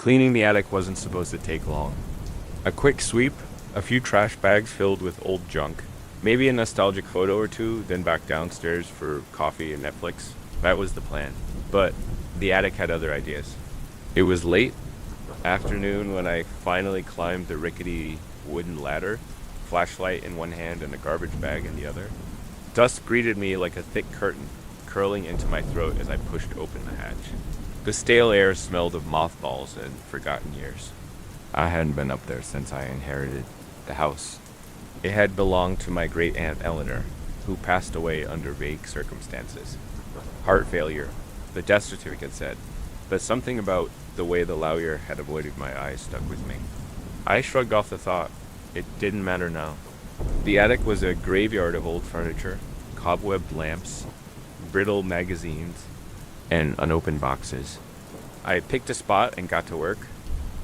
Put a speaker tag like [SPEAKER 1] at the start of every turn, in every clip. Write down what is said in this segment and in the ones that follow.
[SPEAKER 1] Cleaning the attic wasn't supposed to take long. A quick sweep, a few trash bags filled with old junk, maybe a nostalgic photo or two, then back downstairs for coffee and Netflix. That was the plan. But the attic had other ideas. It was late afternoon when I finally climbed the rickety wooden ladder, flashlight in one hand and a garbage bag in the other. Dust greeted me like a thick curtain, curling into my throat as I pushed open the hatch. The stale air smelled of mothballs and forgotten years. I hadn't been up there since I inherited the house. It had belonged to my great-aunt Eleanor, who passed away under vague circumstances. Heart failure, the death certificate said, but something about the way the lawyer had avoided my eyes stuck with me. I shrugged off the thought. It didn't matter now. The attic was a graveyard of old furniture, cobwebbed lamps, brittle magazines, and unopened boxes. I picked a spot and got to work,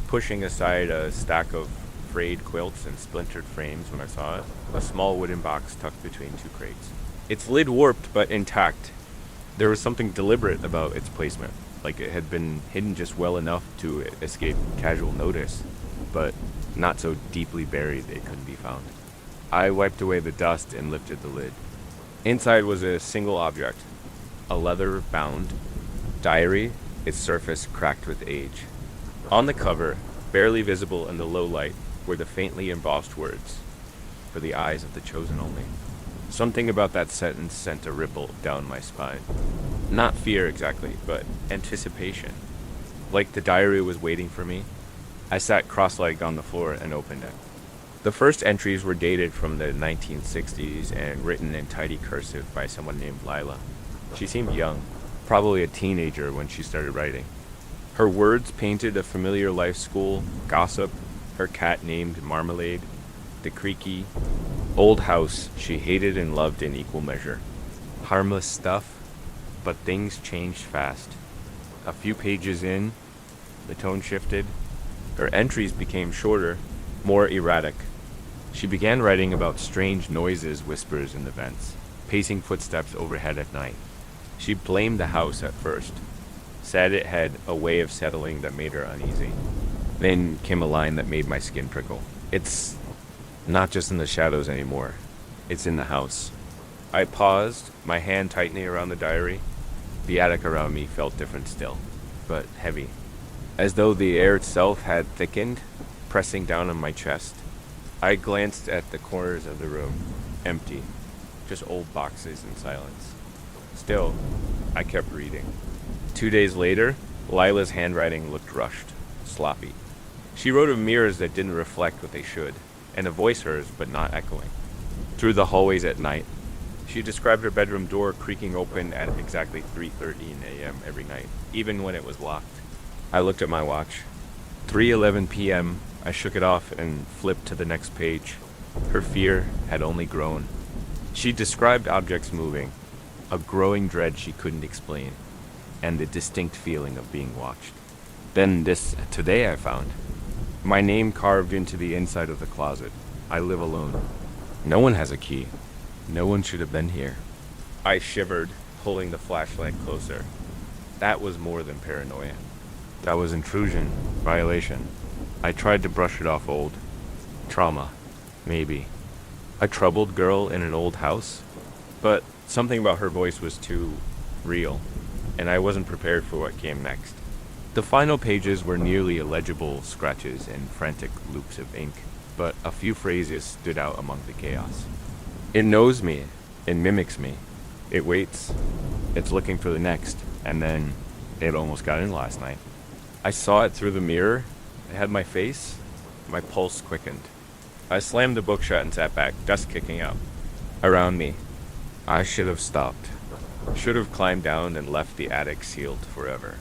[SPEAKER 1] pushing aside a stack of frayed quilts and splintered frames when I saw it, a small wooden box tucked between two crates. Its lid warped but intact. There was something deliberate about its placement, like it had been hidden just well enough to escape casual notice, but not so deeply buried it couldn't be found. I wiped away the dust and lifted the lid. Inside was a single object, a leather-bound diary, its surface cracked with age. On the cover, barely visible in the low light, were the faintly embossed words, "For the eyes of the chosen only." Something about that sentence sent a ripple down my spine. Not fear exactly, but anticipation. Like the diary was waiting for me, I sat cross-legged on the floor and opened it. The first entries were dated from the 1960s and written in tidy cursive by someone named Lila. She seemed young, probably a teenager when she started writing. Her words painted a familiar life school, gossip, her cat named Marmalade, the creaky, old house she hated and loved in equal measure. Harmless stuff, but things changed fast. A few pages in, the tone shifted. Her entries became shorter, more erratic. She began writing about strange noises, whispers, and events, pacing footsteps overhead at night. She blamed the house at first, said it had a way of settling that made her uneasy. Then came a line that made my skin prickle. "It's not just in the shadows anymore. It's in the house." I paused, my hand tightening around the diary. The attic around me felt different still, but heavy, as though the air itself had thickened, pressing down on my chest. I glanced at the corners of the room, empty, just old boxes and silence. Still, I kept reading. 2 days later, Lila's handwriting looked rushed, sloppy. She wrote of mirrors that didn't reflect what they should, and a voice hers but not echoing. Through the hallways at night, she described her bedroom door creaking open at exactly 3:13 a.m. every night, even when it was locked. I looked at my watch. 3:11 p.m., I shook it off and flipped to the next page. Her fear had only grown. She described objects moving, a growing dread she couldn't explain, and the distinct feeling of being watched. Then this today I found. My name carved into the inside of the closet. I live alone. No one has a key. No one should have been here. I shivered, pulling the flashlight closer. That was more than paranoia. That was intrusion, violation. I tried to brush it off old. Trauma, maybe. A troubled girl in an old house? But something about her voice was too real, and I wasn't prepared for what came next. The final pages were nearly illegible scratches and frantic loops of ink, but a few phrases stood out among the chaos. "It knows me. It mimics me. It waits. It's looking for the next. And then it almost got in last night. I saw it through the mirror. It had my face. My pulse quickened. I slammed the book shut and sat back, dust kicking up around me. I should have stopped. Should have climbed down and left the attic sealed forever.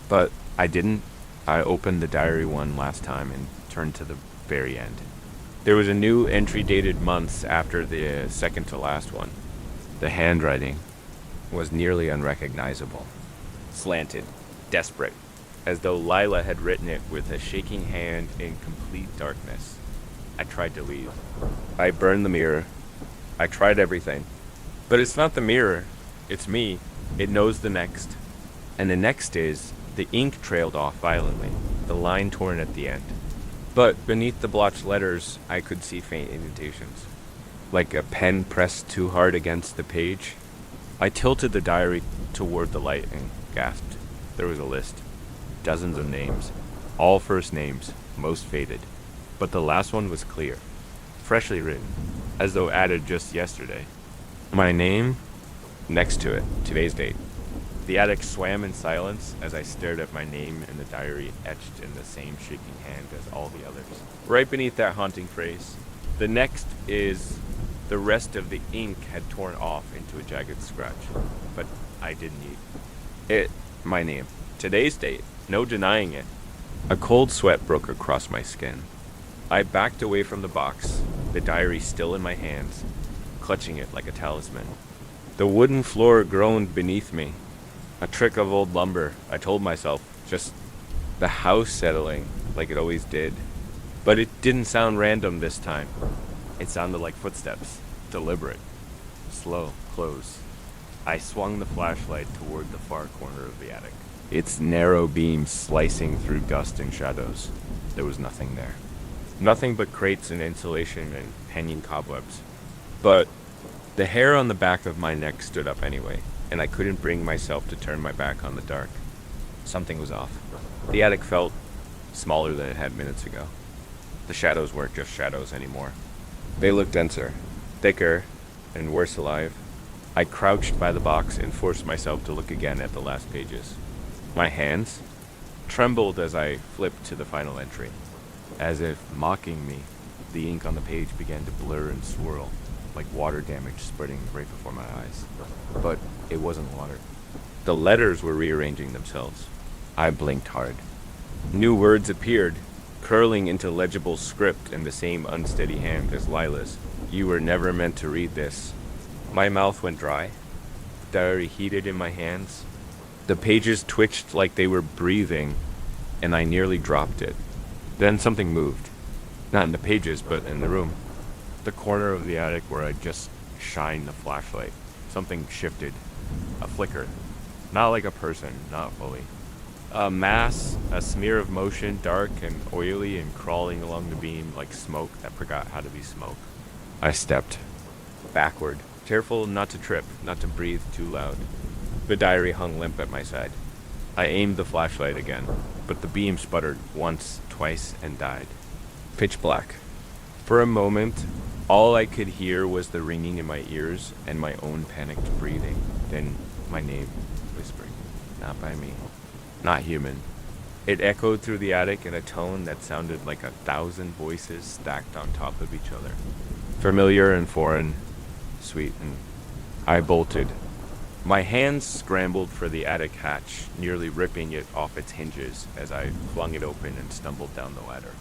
[SPEAKER 1] But I didn't. I opened the diary one last time and turned to the very end. There was a new entry dated months after the second to last one. The handwriting was nearly unrecognizable. Slanted, desperate, as though Lila had written it with a shaking hand in complete darkness. I tried to leave. I burned the mirror. I tried everything. But it's not the mirror. It's me. It knows the next. And the next is The ink trailed off violently, the line torn at the end. But beneath the blotched letters, I could see faint indentations, like a pen pressed too hard against the page. I tilted the diary toward the light and gasped. There was a list. Dozens of names. All first names, most faded. But the last one was clear. Freshly written, as though added just yesterday. My name, next to it, today's date. The attic swam in silence as I stared at my name in the diary etched in the same shaking hand as all the others. Right beneath that haunting phrase, the next is the rest of the ink had torn off into a jagged scratch, but I didn't need it. My name, today's date, no denying it. A cold sweat broke across my skin. I backed away from the box, the diary still in my hands, clutching it like a talisman. The wooden floor groaned beneath me. A trick of old lumber, I told myself, just the house settling like it always did. But it didn't sound random this time. It sounded like footsteps, deliberate, slow, close. I swung the flashlight toward the far corner of the attic, its narrow beam slicing through dust and shadows. There was nothing there. Nothing but crates and insulation and hanging cobwebs. But the hair on the back of my neck stood up anyway, and I couldn't bring myself to turn my back on the dark. Something was off. The attic felt smaller than it had minutes ago. The shadows weren't just shadows anymore. They looked denser, thicker, and worse alive. I crouched by the box and forced myself to look again at the last pages. My hands trembled as I flipped to the final entry. As if mocking me, the ink on the page began to blur and swirl, like water damage spreading right before my eyes. But it wasn't water. The letters were rearranging themselves. I blinked hard. New words appeared, curling into legible script in the same unsteady hand as Lila's. You were never meant to read this. My mouth went dry. The diary heated in my hands. The pages twitched like they were breathing, and I nearly dropped it. Then something moved. Not in the pages, but in the room. The corner of the attic where I'd just shined the flashlight. Something shifted. A flicker. Not like a person, not fully. A mass, a smear of motion, dark and oily and crawling along the beam like smoke that forgot how to be smoke. I stepped backward, careful not to trip, not to breathe too loud. The diary hung limp at my side. I aimed the flashlight again, but the beam sputtered once, twice, and died. Pitch black. For a moment, all I could hear was the ringing in my ears and my own panicked breathing. Then my name, whispering. Not by me. Not human. It echoed through the attic in a tone that sounded like 1,000 voices stacked on top of each other. Familiar and foreign, sweet, and I bolted. My hands scrambled for the attic hatch, nearly ripping it off its hinges as I flung it open and stumbled down the ladder.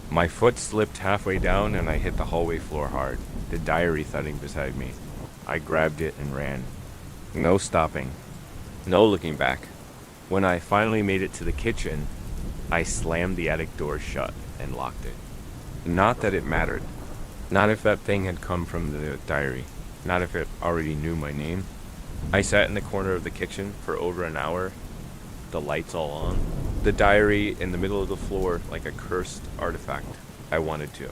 [SPEAKER 1] My foot slipped halfway down and I hit the hallway floor hard, the diary thudding beside me. I grabbed it and ran. No stopping. No looking back. When I finally made it to the kitchen, I slammed the attic door shut and locked it. Not that it mattered. Not if that thing had come from the diary. Not if it already knew my name. I sat in the corner of the kitchen for over an hour, the lights all on, the diary in the middle of the floor like a cursed artifact. I wanted to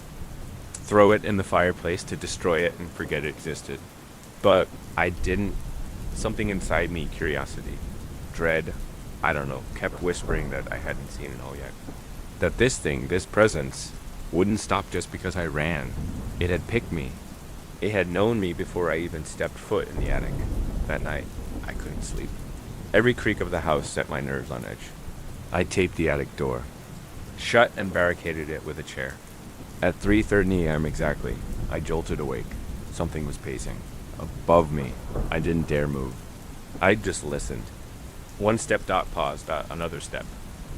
[SPEAKER 1] throw it in the fireplace to destroy it and forget it existed. But I didn't. Something inside me, curiosity, dread, I don't know, kept whispering that I hadn't seen it all yet. That this thing, this presence, wouldn't stop just because I ran. It had picked me. It had known me before I even stepped foot in the attic. That night, I couldn't sleep. Every creak of the house set my nerves on edge. I taped the attic door, shut and barricaded it with a chair. At 3:30 a.m. exactly, I jolted awake. Something was pacing. Above me. I didn't dare move. I just listened. One step dot paused, another step.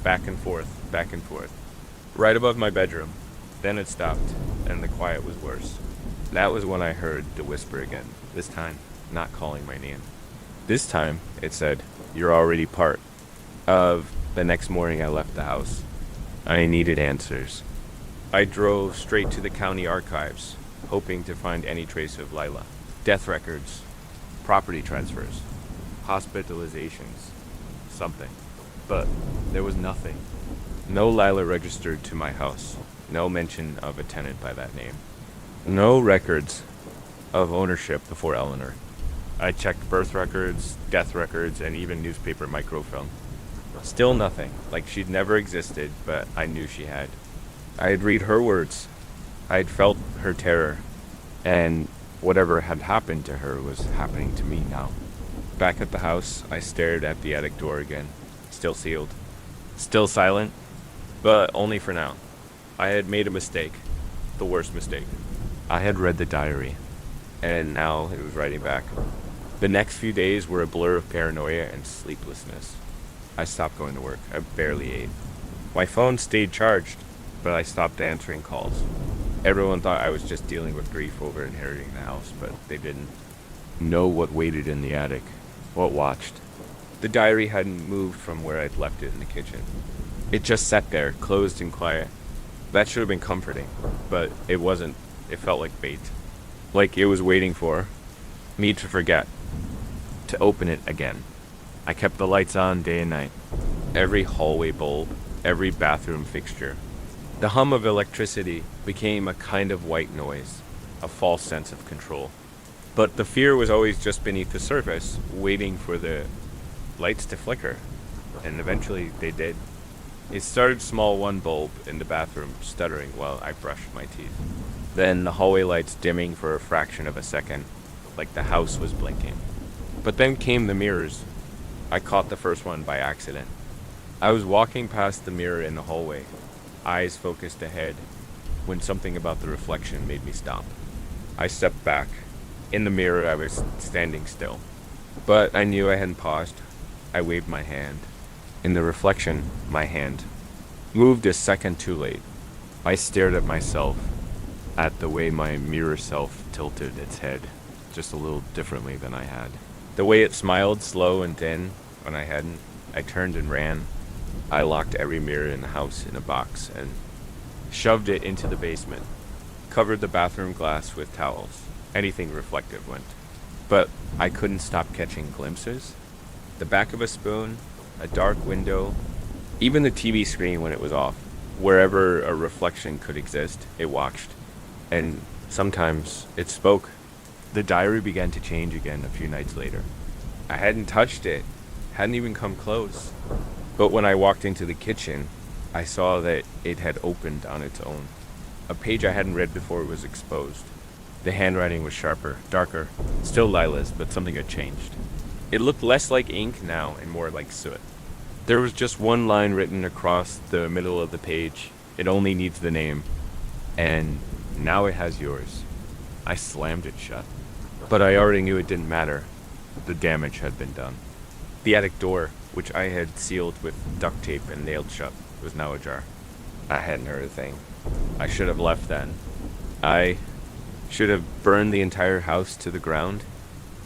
[SPEAKER 1] Back and forth, back and forth. Right above my bedroom. Then it stopped, and the quiet was worse. That was when I heard the whisper again, this time not calling my name. This time, it said, "You're already part of." The next morning I left the house. I needed answers. I drove straight to the county archives, hoping to find any trace of Lila. Death records, property transfers, hospitalizations, something. but there was nothing. No Lila registered to my house. No mention of a tenant by that name. No records of ownership before Eleanor. I checked birth records, death records, and even newspaper microfilm. Still nothing, like she'd never existed, but I knew she had. I had read her words. I had felt her terror, and whatever had happened to her was happening to me now. Back at the house, I stared at the attic door again, still sealed. Still silent, but only for now. I had made a mistake, the worst mistake. I had read the diary, and now it was writing back. The next few days were a blur of paranoia and sleeplessness. I stopped going to work. I barely ate. My phone stayed charged, but I stopped answering calls. Everyone thought I was just dealing with grief over inheriting the house, but they didn't know what waited in the attic, what watched. The diary hadn't moved from where I'd left it in the kitchen. It just sat there, closed and quiet. That should have been comforting, but it wasn't. It felt like bait. Like it was waiting for me to forget, to open it again. I kept the lights on day and night. Every hallway bulb, every bathroom fixture. The hum of electricity became a kind of white noise, a false sense of control. But the fear was always just beneath the surface, waiting for the lights to flicker. And eventually they did. It started small, one bulb in the bathroom stuttering while I brushed my teeth. Then the hallway lights dimming for a fraction of a second, like the house was blinking. But then came the mirrors. I caught the first one by accident. I was walking past the mirror in the hallway, eyes focused ahead, when something about the reflection made me stop. I stepped back. In the mirror, I was standing still. But I knew I hadn't paused. I waved my hand. In the reflection, my hand moved a second too late. I stared at myself, at the way my mirror self tilted its head, just a little differently than I had. The way it smiled slow and thin when I hadn't. I turned and ran. I locked every mirror in the house in a box and shoved it into the basement. Covered the bathroom glass with towels. Anything reflective went. But I couldn't stop catching glimpses. The back of a spoon, a dark window, even the TV screen when it was off. Wherever a reflection could exist, it watched. And sometimes it spoke. The diary began to change again a few nights later. I hadn't touched it, hadn't even come close. But when I walked into the kitchen, I saw that it had opened on its own. A page I hadn't read before was exposed. The handwriting was sharper, darker, still Lila's, but something had changed. It looked less like ink now and more like soot. There was just one line written across the middle of the page. It only needs the name. And now it has yours. I slammed it shut. But I already knew it didn't matter. The damage had been done. The attic door, which I had sealed with duct tape and nailed shut, was now ajar. I hadn't heard a thing. I should have left then. I should have burned the entire house to the ground.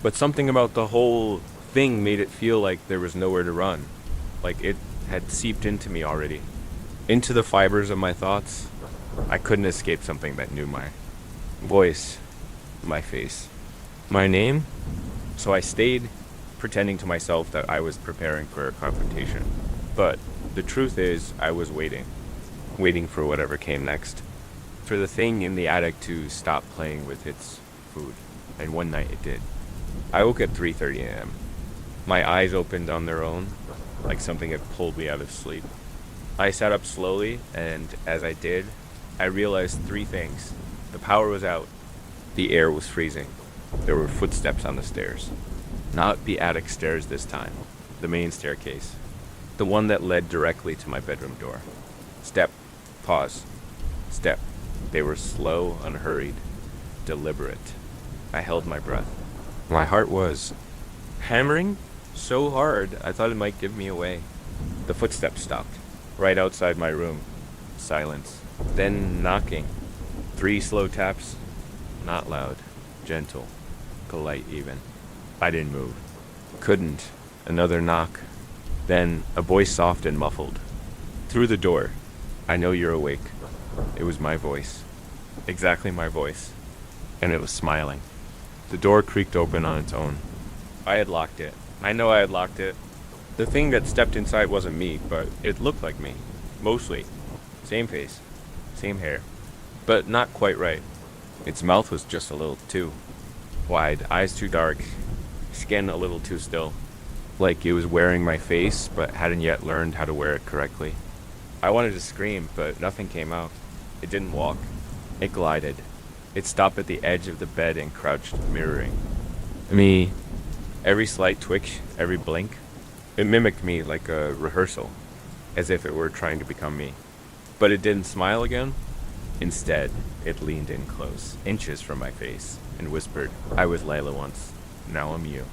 [SPEAKER 1] But something about the whole thing made it feel like there was nowhere to run. Like it had seeped into me already. Into the fibers of my thoughts. I couldn't escape something that knew my voice, my face, my name. So I stayed, pretending to myself that I was preparing for a confrontation. But the truth is, I was waiting for whatever came next. For the thing in the attic to stop playing with its food. And one night it did. I woke at 3:30 a.m. My eyes opened on their own, like something had pulled me out of sleep. I sat up slowly, and as I did, I realized three things. The power was out. The air was freezing. There were footsteps on the stairs. Not the attic stairs this time. The main staircase. The one that led directly to my bedroom door. Step. Pause. Step. They were slow, unhurried, deliberate. I held my breath. My heart was hammering so hard I thought it might give me away. The footsteps stopped, right outside my room. Silence. Then knocking. 3 slow taps. Not loud. Gentle. Polite even. I didn't move. Couldn't. Another knock. Then a voice soft and muffled. Through the door. I know you're awake. It was my voice. Exactly my voice. And it was smiling. The door creaked open on its own. I had locked it. I know I had locked it. The thing that stepped inside wasn't me, but it looked like me. Mostly. Same face. Same hair. But not quite right. Its mouth was just a little too wide, eyes too dark, skin a little too still. Like it was wearing my face, but hadn't yet learned how to wear it correctly. I wanted to scream, but nothing came out. It didn't walk. It glided. It stopped at the edge of the bed and crouched, mirroring me. Every slight twitch, every blink. It mimicked me like a rehearsal, as if it were trying to become me. But it didn't smile again. Instead, it leaned in close, inches from my face, and whispered, "I was Layla once. Now I'm you."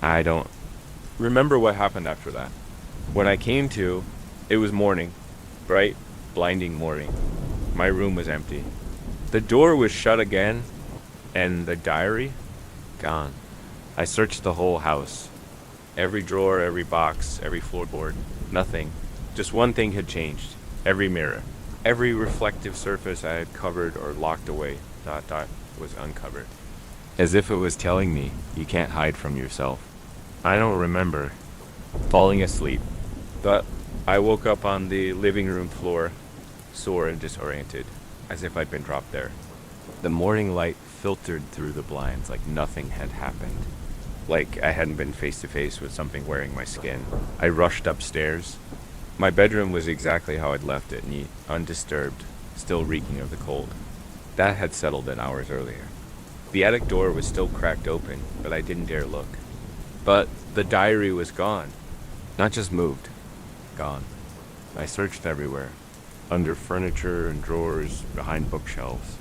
[SPEAKER 1] I don't remember what happened after that. When I came to, it was morning. Bright, blinding morning. My room was empty. The door was shut again, and the diary? Gone. I searched the whole house. Every drawer, every box, every floorboard. Nothing. Just one thing had changed. Every mirror. Every reflective surface I had covered or locked away, was uncovered. As if it was telling me, you can't hide from yourself. I don't remember falling asleep, but I woke up on the living room floor, sore and disoriented, as if I'd been dropped there. The morning light filtered through the blinds like nothing had happened. Like I hadn't been face to face with something wearing my skin. I rushed upstairs. My bedroom was exactly how I'd left it, neat, undisturbed, still reeking of the cold. That had settled in hours earlier. The attic door was still cracked open, but I didn't dare look. But the diary was gone. Not just moved. Gone. I searched everywhere. Under furniture and drawers, behind bookshelves.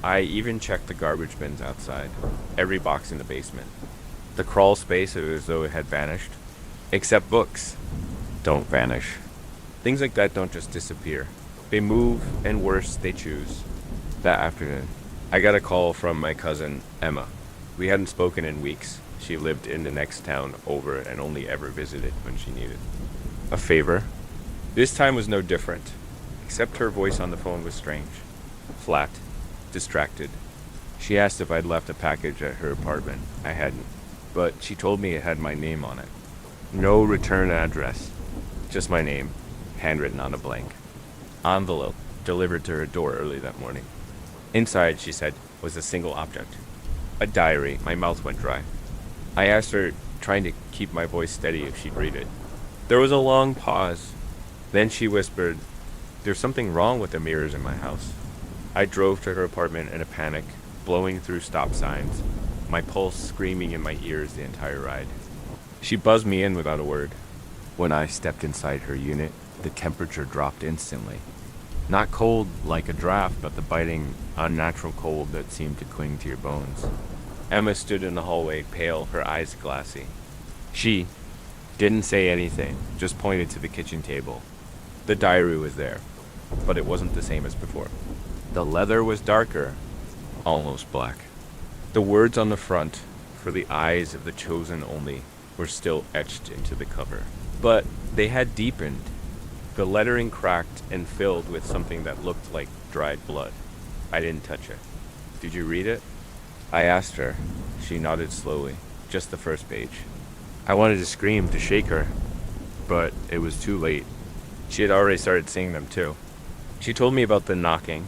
[SPEAKER 1] I even checked the garbage bins outside. Every box in the basement. The crawl space as though it had vanished. Except books. Don't vanish. Things like that don't just disappear. They move, and worse, they choose. That afternoon, I got a call from my cousin, Emma. We hadn't spoken in weeks. She lived in the next town over and only ever visited when she needed a favor. This time was no different, except her voice on the phone was strange. Flat. Distracted. She asked if I'd left a package at her apartment. I hadn't, but she told me it had my name on it. No return address. Just my name, handwritten on a blank envelope, delivered to her door early that morning. Inside, she said, was a single object. A diary. My mouth went dry. I asked her, trying to keep my voice steady, if she'd read it. There was a long pause. Then she whispered, "There's something wrong with the mirrors in my house." I drove to her apartment in a panic, blowing through stop signs, my pulse screaming in my ears the entire ride. She buzzed me in without a word. When I stepped inside her unit, the temperature dropped instantly. Not cold like a draft, but the biting, unnatural cold that seemed to cling to your bones. Emma stood in the hallway, pale, her eyes glassy. She didn't say anything, just pointed to the kitchen table. The diary was there, but it wasn't the same as before. The leather was darker, almost black. The words on the front, "For the eyes of the chosen only," were still etched into the cover. But they had deepened. The lettering cracked and filled with something that looked like dried blood. I didn't touch it. "Did you read it?" I asked her. She nodded slowly. Just the first page. I wanted to scream, to shake her, but it was too late. She had already started seeing them too. She told me about the knocking,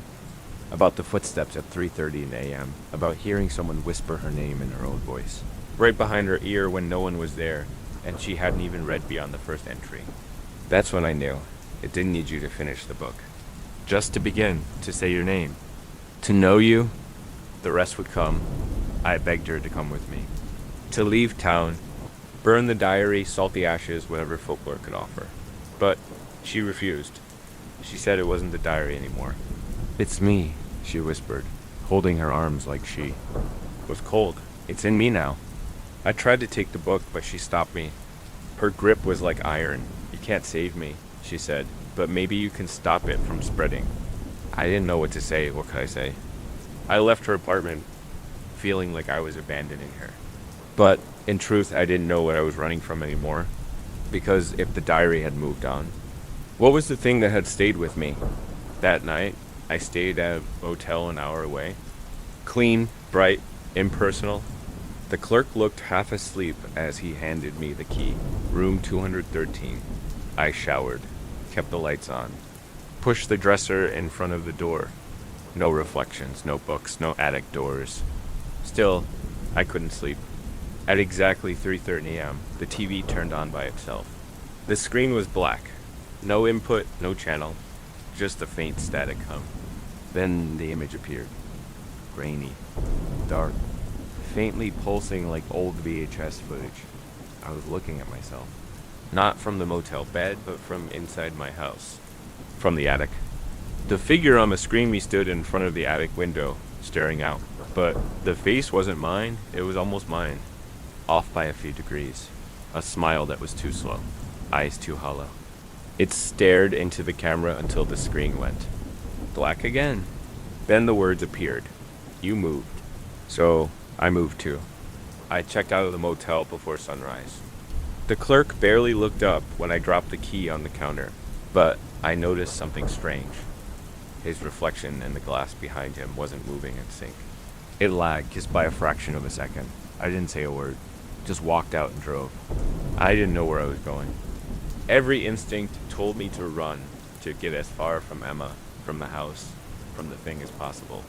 [SPEAKER 1] about the footsteps at 3:30 a.m., about hearing someone whisper her name in her own voice, right behind her ear when no one was there, and she hadn't even read beyond the first entry. That's when I knew. It didn't need you to finish the book. Just to begin, to say your name. To know you, the rest would come. I begged her to come with me. To leave town, burn the diary, salt the ashes, whatever folklore could offer. But she refused. She said it wasn't the diary anymore. "It's me," she whispered, holding her arms like she was cold. "It's in me now." I tried to take the book, but she stopped me. Her grip was like iron. "You can't save me," she said, "but maybe you can stop it from spreading." I didn't know what to say. What could I say? I left her apartment, feeling like I was abandoning her. But in truth, I didn't know what I was running from anymore, because if the diary had moved on, what was the thing that had stayed with me? That night, I stayed at a motel an hour away. Clean, bright, impersonal. The clerk looked half asleep as he handed me the key. Room 213. I showered, kept the lights on, pushed the dresser in front of the door. No reflections, no books, no attic doors. Still, I couldn't sleep. At exactly 3:30 a.m., the TV turned on by itself. The screen was black. No input, no channel, just a faint static hum. Then the image appeared. Grainy, dark, faintly pulsing like old VHS footage. I was looking at myself. Not from the motel bed, but from inside my house. From the attic. The figure on the screen stood in front of the attic window, staring out. But the face wasn't mine, it was almost mine. Off by a few degrees. A smile that was too slow. Eyes too hollow. It stared into the camera until the screen went black again. Then the words appeared. You moved. So I moved too. I checked out of the motel before sunrise. The clerk barely looked up when I dropped the key on the counter, but I noticed something strange. His reflection in the glass behind him wasn't moving in sync. It lagged just by a fraction of a second. I didn't say a word, just walked out and drove. I didn't know where I was going. Every instinct told me to run, to get as far from Emma, from the house, from the thing as possible.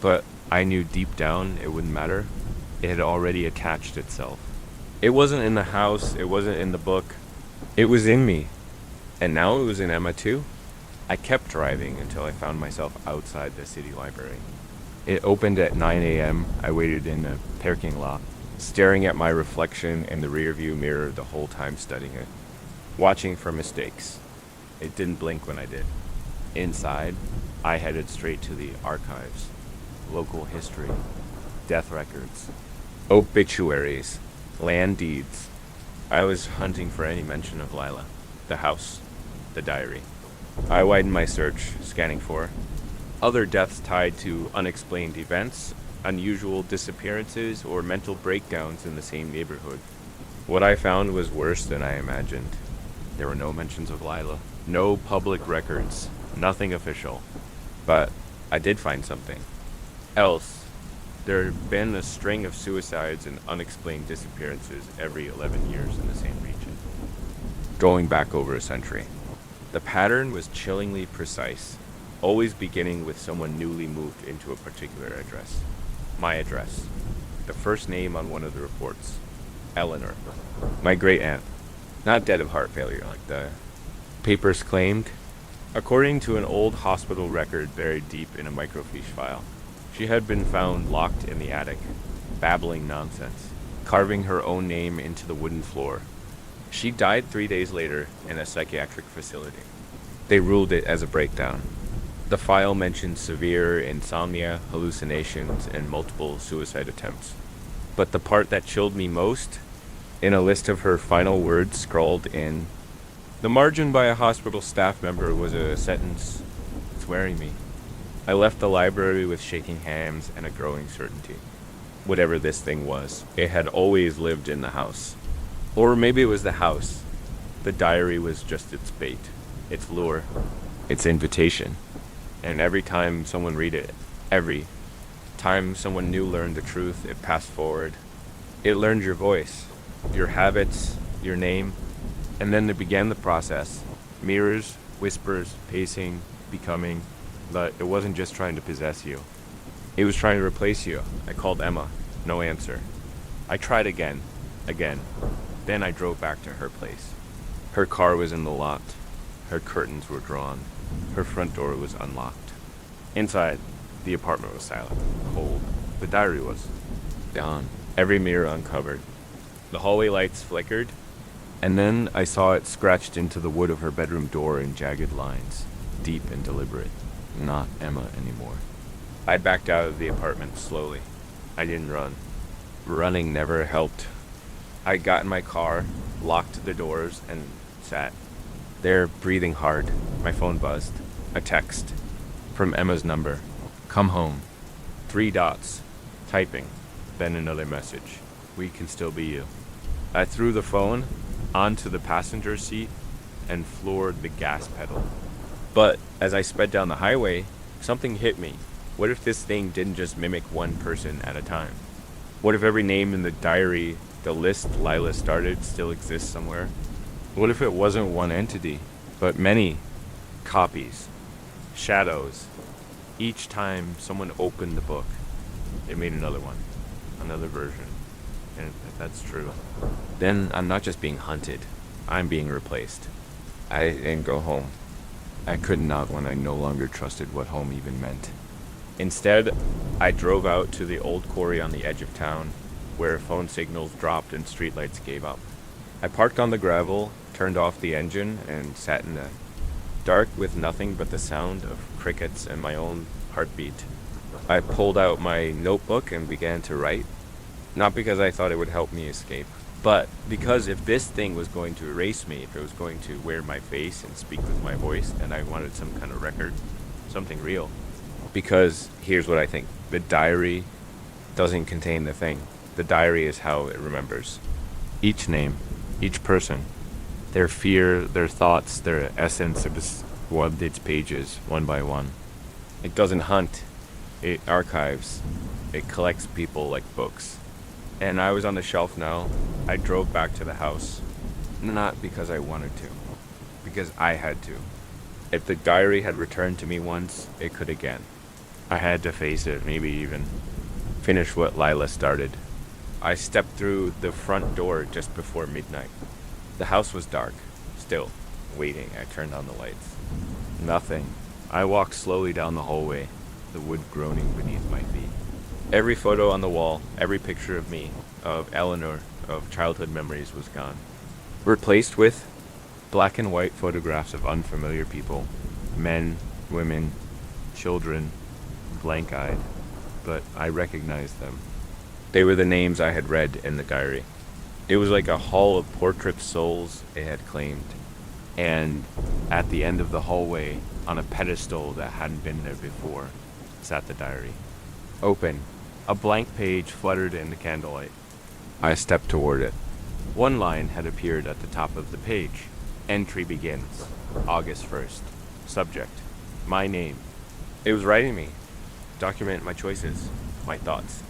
[SPEAKER 1] But I knew deep down it wouldn't matter. It had already attached itself. It wasn't in the house, it wasn't in the book. It was in me. And now it was in Emma too. I kept driving until I found myself outside the city library. It opened at 9 a.m. I waited in a parking lot, staring at my reflection in the rearview mirror the whole time studying it, watching for mistakes. It didn't blink when I did. Inside, I headed straight to the archives, local history, death records, obituaries, land deeds. I was hunting for any mention of Lila, the house, the diary. I widened my search, scanning for other deaths tied to unexplained events, unusual disappearances, or mental breakdowns in the same neighborhood. What I found was worse than I imagined. There were no mentions of Lila, no public records, nothing official. But I did find something else. There had been a string of suicides and unexplained disappearances every 11 years in the same region, going back over a century. The pattern was chillingly precise, always beginning with someone newly moved into a particular address. My address. The first name on one of the reports. Eleanor. My great aunt. Not dead of heart failure like the papers claimed. According to an old hospital record buried deep in a microfiche file, she had been found locked in the attic, babbling nonsense, carving her own name into the wooden floor. She died 3 days later in a psychiatric facility. They ruled it as a breakdown. The file mentioned severe insomnia, hallucinations, and multiple suicide attempts. But the part that chilled me most, in a list of her final words scrawled in the margin by a hospital staff member, was a sentence swearing me. I left the library with shaking hands and a growing certainty. Whatever this thing was, it had always lived in the house. Or maybe it was the house. The diary was just its bait, its lure, its invitation. And every time someone read it, every time someone new learned the truth, it passed forward. It learned your voice, your habits, your name, and then it began the process. Mirrors, whispers, pacing, becoming. But it wasn't just trying to possess you. It was trying to replace you. I called Emma. No answer. I tried again. Then I drove back to her place. Her car was in the lot. Her curtains were drawn. Her front door was unlocked. Inside, the apartment was silent, cold. The diary was gone. Every mirror uncovered. The hallway lights flickered, and then I saw it scratched into the wood of her bedroom door in jagged lines, deep and deliberate. Not Emma anymore. I backed out of the apartment slowly. I didn't run. Running never helped. I got in my car, locked the doors, and sat there, breathing hard. My phone buzzed. A text from Emma's number. Come home. 3 dots. Typing. Then another message. We can still be you. I threw the phone onto the passenger seat and floored the gas pedal. But as I sped down the highway, something hit me. What if this thing didn't just mimic one person at a time? What if every name in the diary, the list Lila started, still exists somewhere? What if it wasn't one entity, but many copies, shadows? Each time someone opened the book, they made another one, another version. And if that's true, then I'm not just being hunted, I'm being replaced. I didn't go home. I could not when I no longer trusted what home even meant. Instead, I drove out to the old quarry on the edge of town, where phone signals dropped and streetlights gave up. I parked on the gravel, turned off the engine, and sat in the dark with nothing but the sound of crickets and my own heartbeat. I pulled out my notebook and began to write, not because I thought it would help me escape, but because if this thing was going to erase me, if it was going to wear my face and speak with my voice, then I wanted some kind of record, something real. Because here's what I think. The diary doesn't contain the thing. The diary is how it remembers. Each name, each person, their fear, their thoughts, their essence of its pages, one by one. It doesn't hunt. It archives. It collects people like books. And I was on the shelf now. I drove back to the house. Not because I wanted to. Because I had to. If the diary had returned to me once, it could again. I had to face it, maybe even finish what Lila started. I stepped through the front door just before midnight. The house was dark, still, waiting. I turned on the lights. Nothing. I walked slowly down the hallway, the wood groaning beneath my feet. Every photo on the wall, every picture of me, of Eleanor, of childhood memories was gone. Replaced with black and white photographs of unfamiliar people, men, women, children, blank-eyed, but I recognized them. They were the names I had read in the diary. It was like a hall of portrait souls it had claimed. And at the end of the hallway, on a pedestal that hadn't been there before, sat the diary. Open. A blank page fluttered in the candlelight. I stepped toward it. One line had appeared at the top of the page. Entry begins. August 1st. Subject. My name. It was writing me. Document my choices, my thoughts.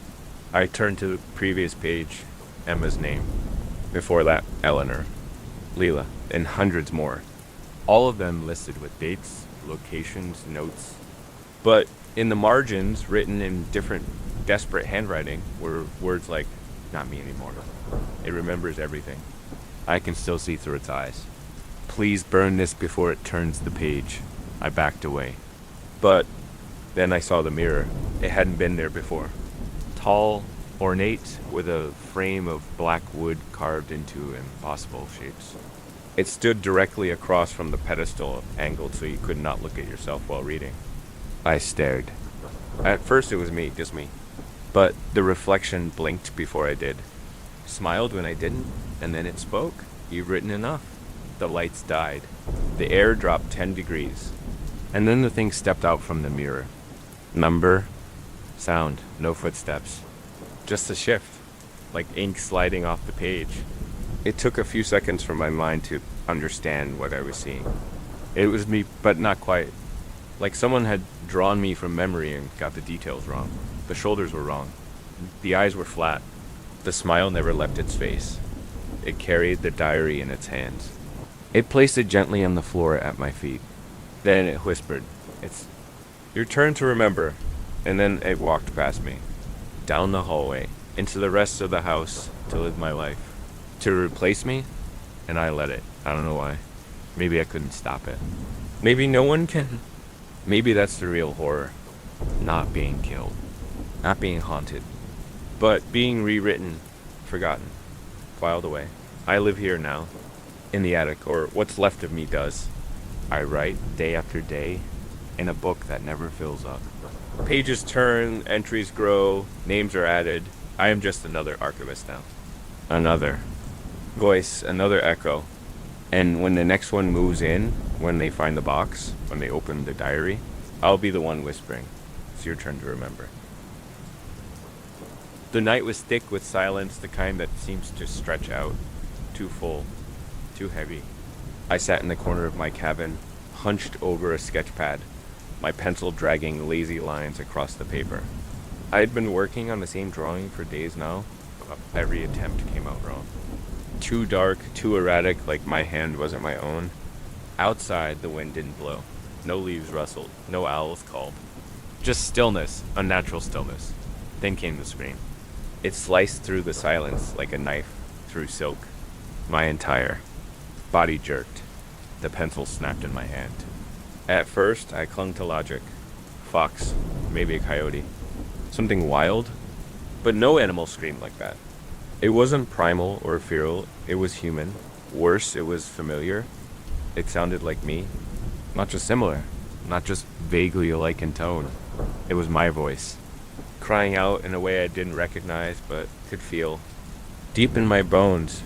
[SPEAKER 1] I turned to the previous page. Emma's name. Before that, Eleanor, Leela, and hundreds more. All of them listed with dates, locations, notes. But in the margins, written in different, desperate handwriting, were words like, not me anymore. It remembers everything. I can still see through its eyes. Please burn this before it turns the page. I backed away. But then I saw the mirror. It hadn't been there before. Tall, ornate, with a frame of black wood carved into impossible shapes. It stood directly across from the pedestal, angled so you could not look at yourself while reading. I stared. At first it was me, just me. But the reflection blinked before I did. Smiled when I didn't, and then it spoke. You've written enough. The lights died. The air dropped 10 degrees. And then the thing stepped out from the mirror. Number, sound, no footsteps. Just a shift, like ink sliding off the page. It took a few seconds for my mind to understand what I was seeing. It was me, but not quite. Like someone had drawn me from memory and got the details wrong. The shoulders were wrong. The eyes were flat. The smile never left its face. It carried the diary in its hands. It placed it gently on the floor at my feet. Then it whispered, "It's your turn to remember." And then it walked past me, down the hallway, into the rest of the house, to live my life. To replace me? And I let it. I don't know why. Maybe I couldn't stop it. Maybe no one can. Maybe that's the real horror. Not being killed. Not being haunted. But being rewritten, forgotten, filed away. I live here now, in the attic, or what's left of me does. I write day after day in a book that never fills up. Pages turn, entries grow, names are added. I am just another archivist now. Another voice, another echo. And when the next one moves in, when they find the box, when they open the diary, I'll be the one whispering. It's your turn to remember. The night was thick with silence, the kind that seems to stretch out. Too full, too heavy. I sat in the corner of my cabin, hunched over a sketch pad, my pencil dragging lazy lines across the paper. I had been working on the same drawing for days now. Every attempt came out wrong. Too dark, too erratic, like my hand wasn't my own. Outside, the wind didn't blow. No leaves rustled. No owls called. Just stillness, unnatural stillness. Then came the scream. It sliced through the silence like a knife through silk. My entire body jerked. The pencil snapped in my hand. At first, I clung to logic. Fox, maybe a coyote. Something wild. But no animal screamed like that. It wasn't primal or feral. It was human. Worse, it was familiar. It sounded like me. Not just similar. Not just vaguely alike in tone. It was my voice. Crying out in a way I didn't recognize but could feel. Deep in my bones,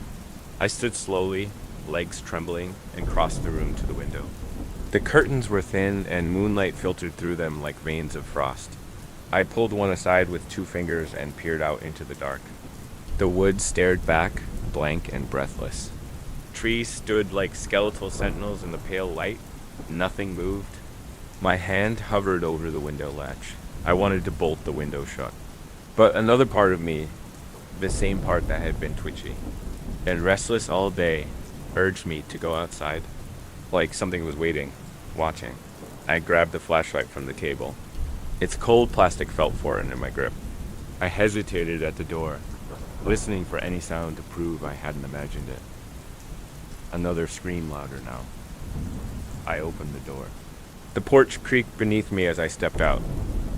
[SPEAKER 1] I stood slowly, legs trembling, and crossed the room to the window. The curtains were thin and moonlight filtered through them like veins of frost. I pulled one aside with 2 fingers and peered out into the dark. The woods stared back, blank and breathless. Trees stood like skeletal sentinels in the pale light. Nothing moved. My hand hovered over the window latch. I wanted to bolt the window shut. But another part of me, the same part that had been twitchy and restless all day, urged me to go outside. Like something was waiting, watching. I grabbed the flashlight from the table. Its cold plastic felt foreign in my grip. I hesitated at the door, listening for any sound to prove I hadn't imagined it. Another scream louder now. I opened the door. The porch creaked beneath me as I stepped out.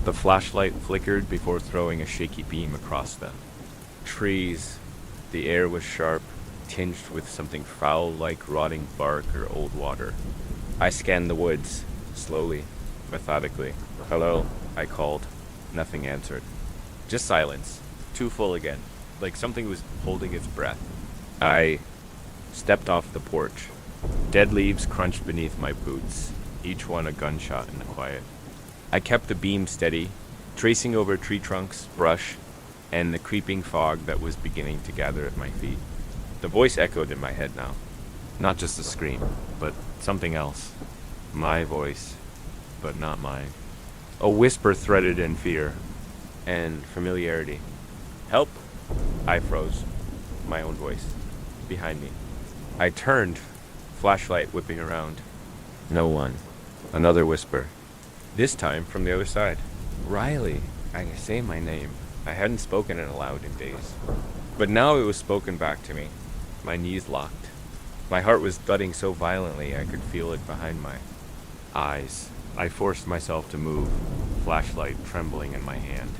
[SPEAKER 1] The flashlight flickered before throwing a shaky beam across them. Trees. The air was sharp, tinged with something foul like rotting bark or old water. I scanned the woods, slowly, methodically. "Hello," I called. Nothing answered. Just silence, too full again, like something was holding its breath. I stepped off the porch. Dead leaves crunched beneath my boots, each one a gunshot in the quiet. I kept the beam steady, tracing over tree trunks, brush, and the creeping fog that was beginning to gather at my feet. The voice echoed in my head now. Not just a scream, but something else. My voice, but not mine. A whisper threaded in fear and familiarity. "Help!" I froze. My own voice. Behind me. I turned, flashlight whipping around. No one. Another whisper. This time from the other side. "Riley." I say my name. I hadn't spoken it aloud in days. But now it was spoken back to me. My knees locked. My heart was thudding so violently I could feel it behind my eyes. I forced myself to move, flashlight trembling in my hand.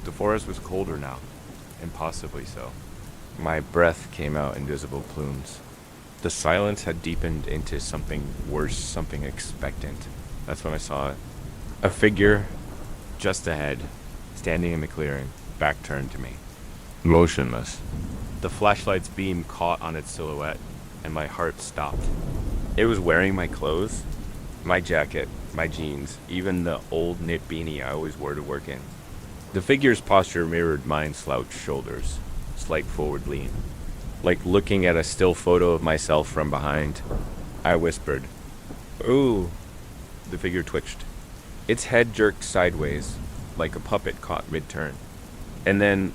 [SPEAKER 1] The forest was colder now, impossibly so. My breath came out in visible plumes. The silence had deepened into something worse, something expectant. That's when I saw it. A figure just ahead, standing in the clearing, back turned to me. Motionless. The flashlight's beam caught on its silhouette, and my heart stopped. It was wearing my clothes, my jacket, my jeans, even the old knit beanie I always wore to work in. The figure's posture mirrored mine slouched shoulders, slight forward lean. Like looking at a still photo of myself from behind. I whispered, "Ooh." The figure twitched. Its head jerked sideways, like a puppet caught mid-turn. And then,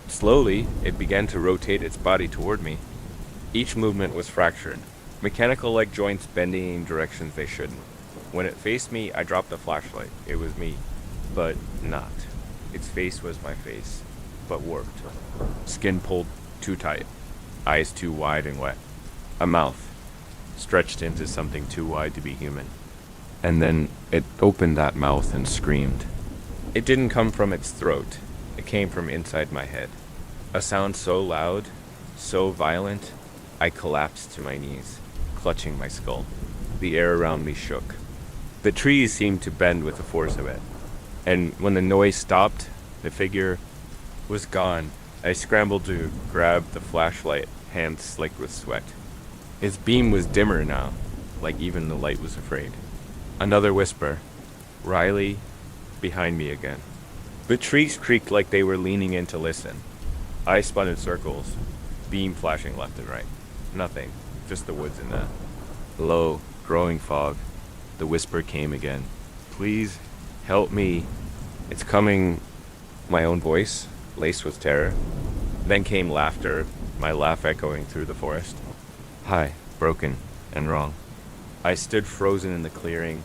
[SPEAKER 1] slowly, it began to rotate its body toward me. Each movement was fractured, mechanical like joints bending in directions they shouldn't. When it faced me, I dropped the flashlight. It was me, but not. Its face was my face, but warped. Skin pulled too tight, eyes too wide and wet. A mouth, stretched into something too wide to be human. And then it opened that mouth and screamed. It didn't come from its throat. It came from inside my head. A sound so loud, so violent, I collapsed to my knees, clutching my skull. The air around me shook. The trees seemed to bend with the force of it. And when the noise stopped, the figure was gone. I scrambled to grab the flashlight, hands slick with sweat. Its beam was dimmer now, like even the light was afraid. Another whisper. "Riley," behind me again. The trees creaked like they were leaning in to listen. I spun in circles, beam flashing left and right. Nothing, just the woods and that. Low, growing fog. The whisper came again. "Please, help me. It's coming My own voice, laced with terror. Then came laughter, my laugh echoing through the forest. High, broken, and wrong. I stood frozen in the clearing,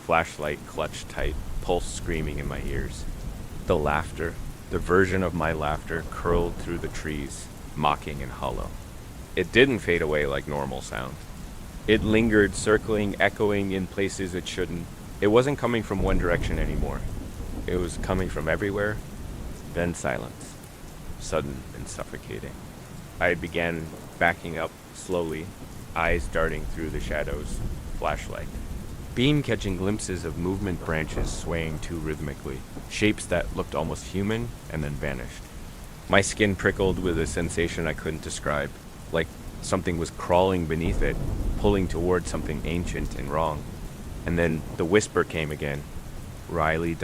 [SPEAKER 1] flashlight clutched tight, pulse screaming in my ears. The laughter, the version of my laughter, curled through the trees, mocking and hollow. It didn't fade away like normal sound. It lingered, circling, echoing in places it shouldn't. It wasn't coming from one direction anymore. It was coming from everywhere, then silence, sudden and suffocating. I began backing up slowly, eyes darting through the shadows, flashlight. Beam catching glimpses of movement branches swaying too rhythmically, shapes that looked almost human and then vanished. My skin prickled with a sensation I couldn't describe, like something was crawling beneath it, pulling toward something ancient and wrong. And then the whisper came again. Riley ...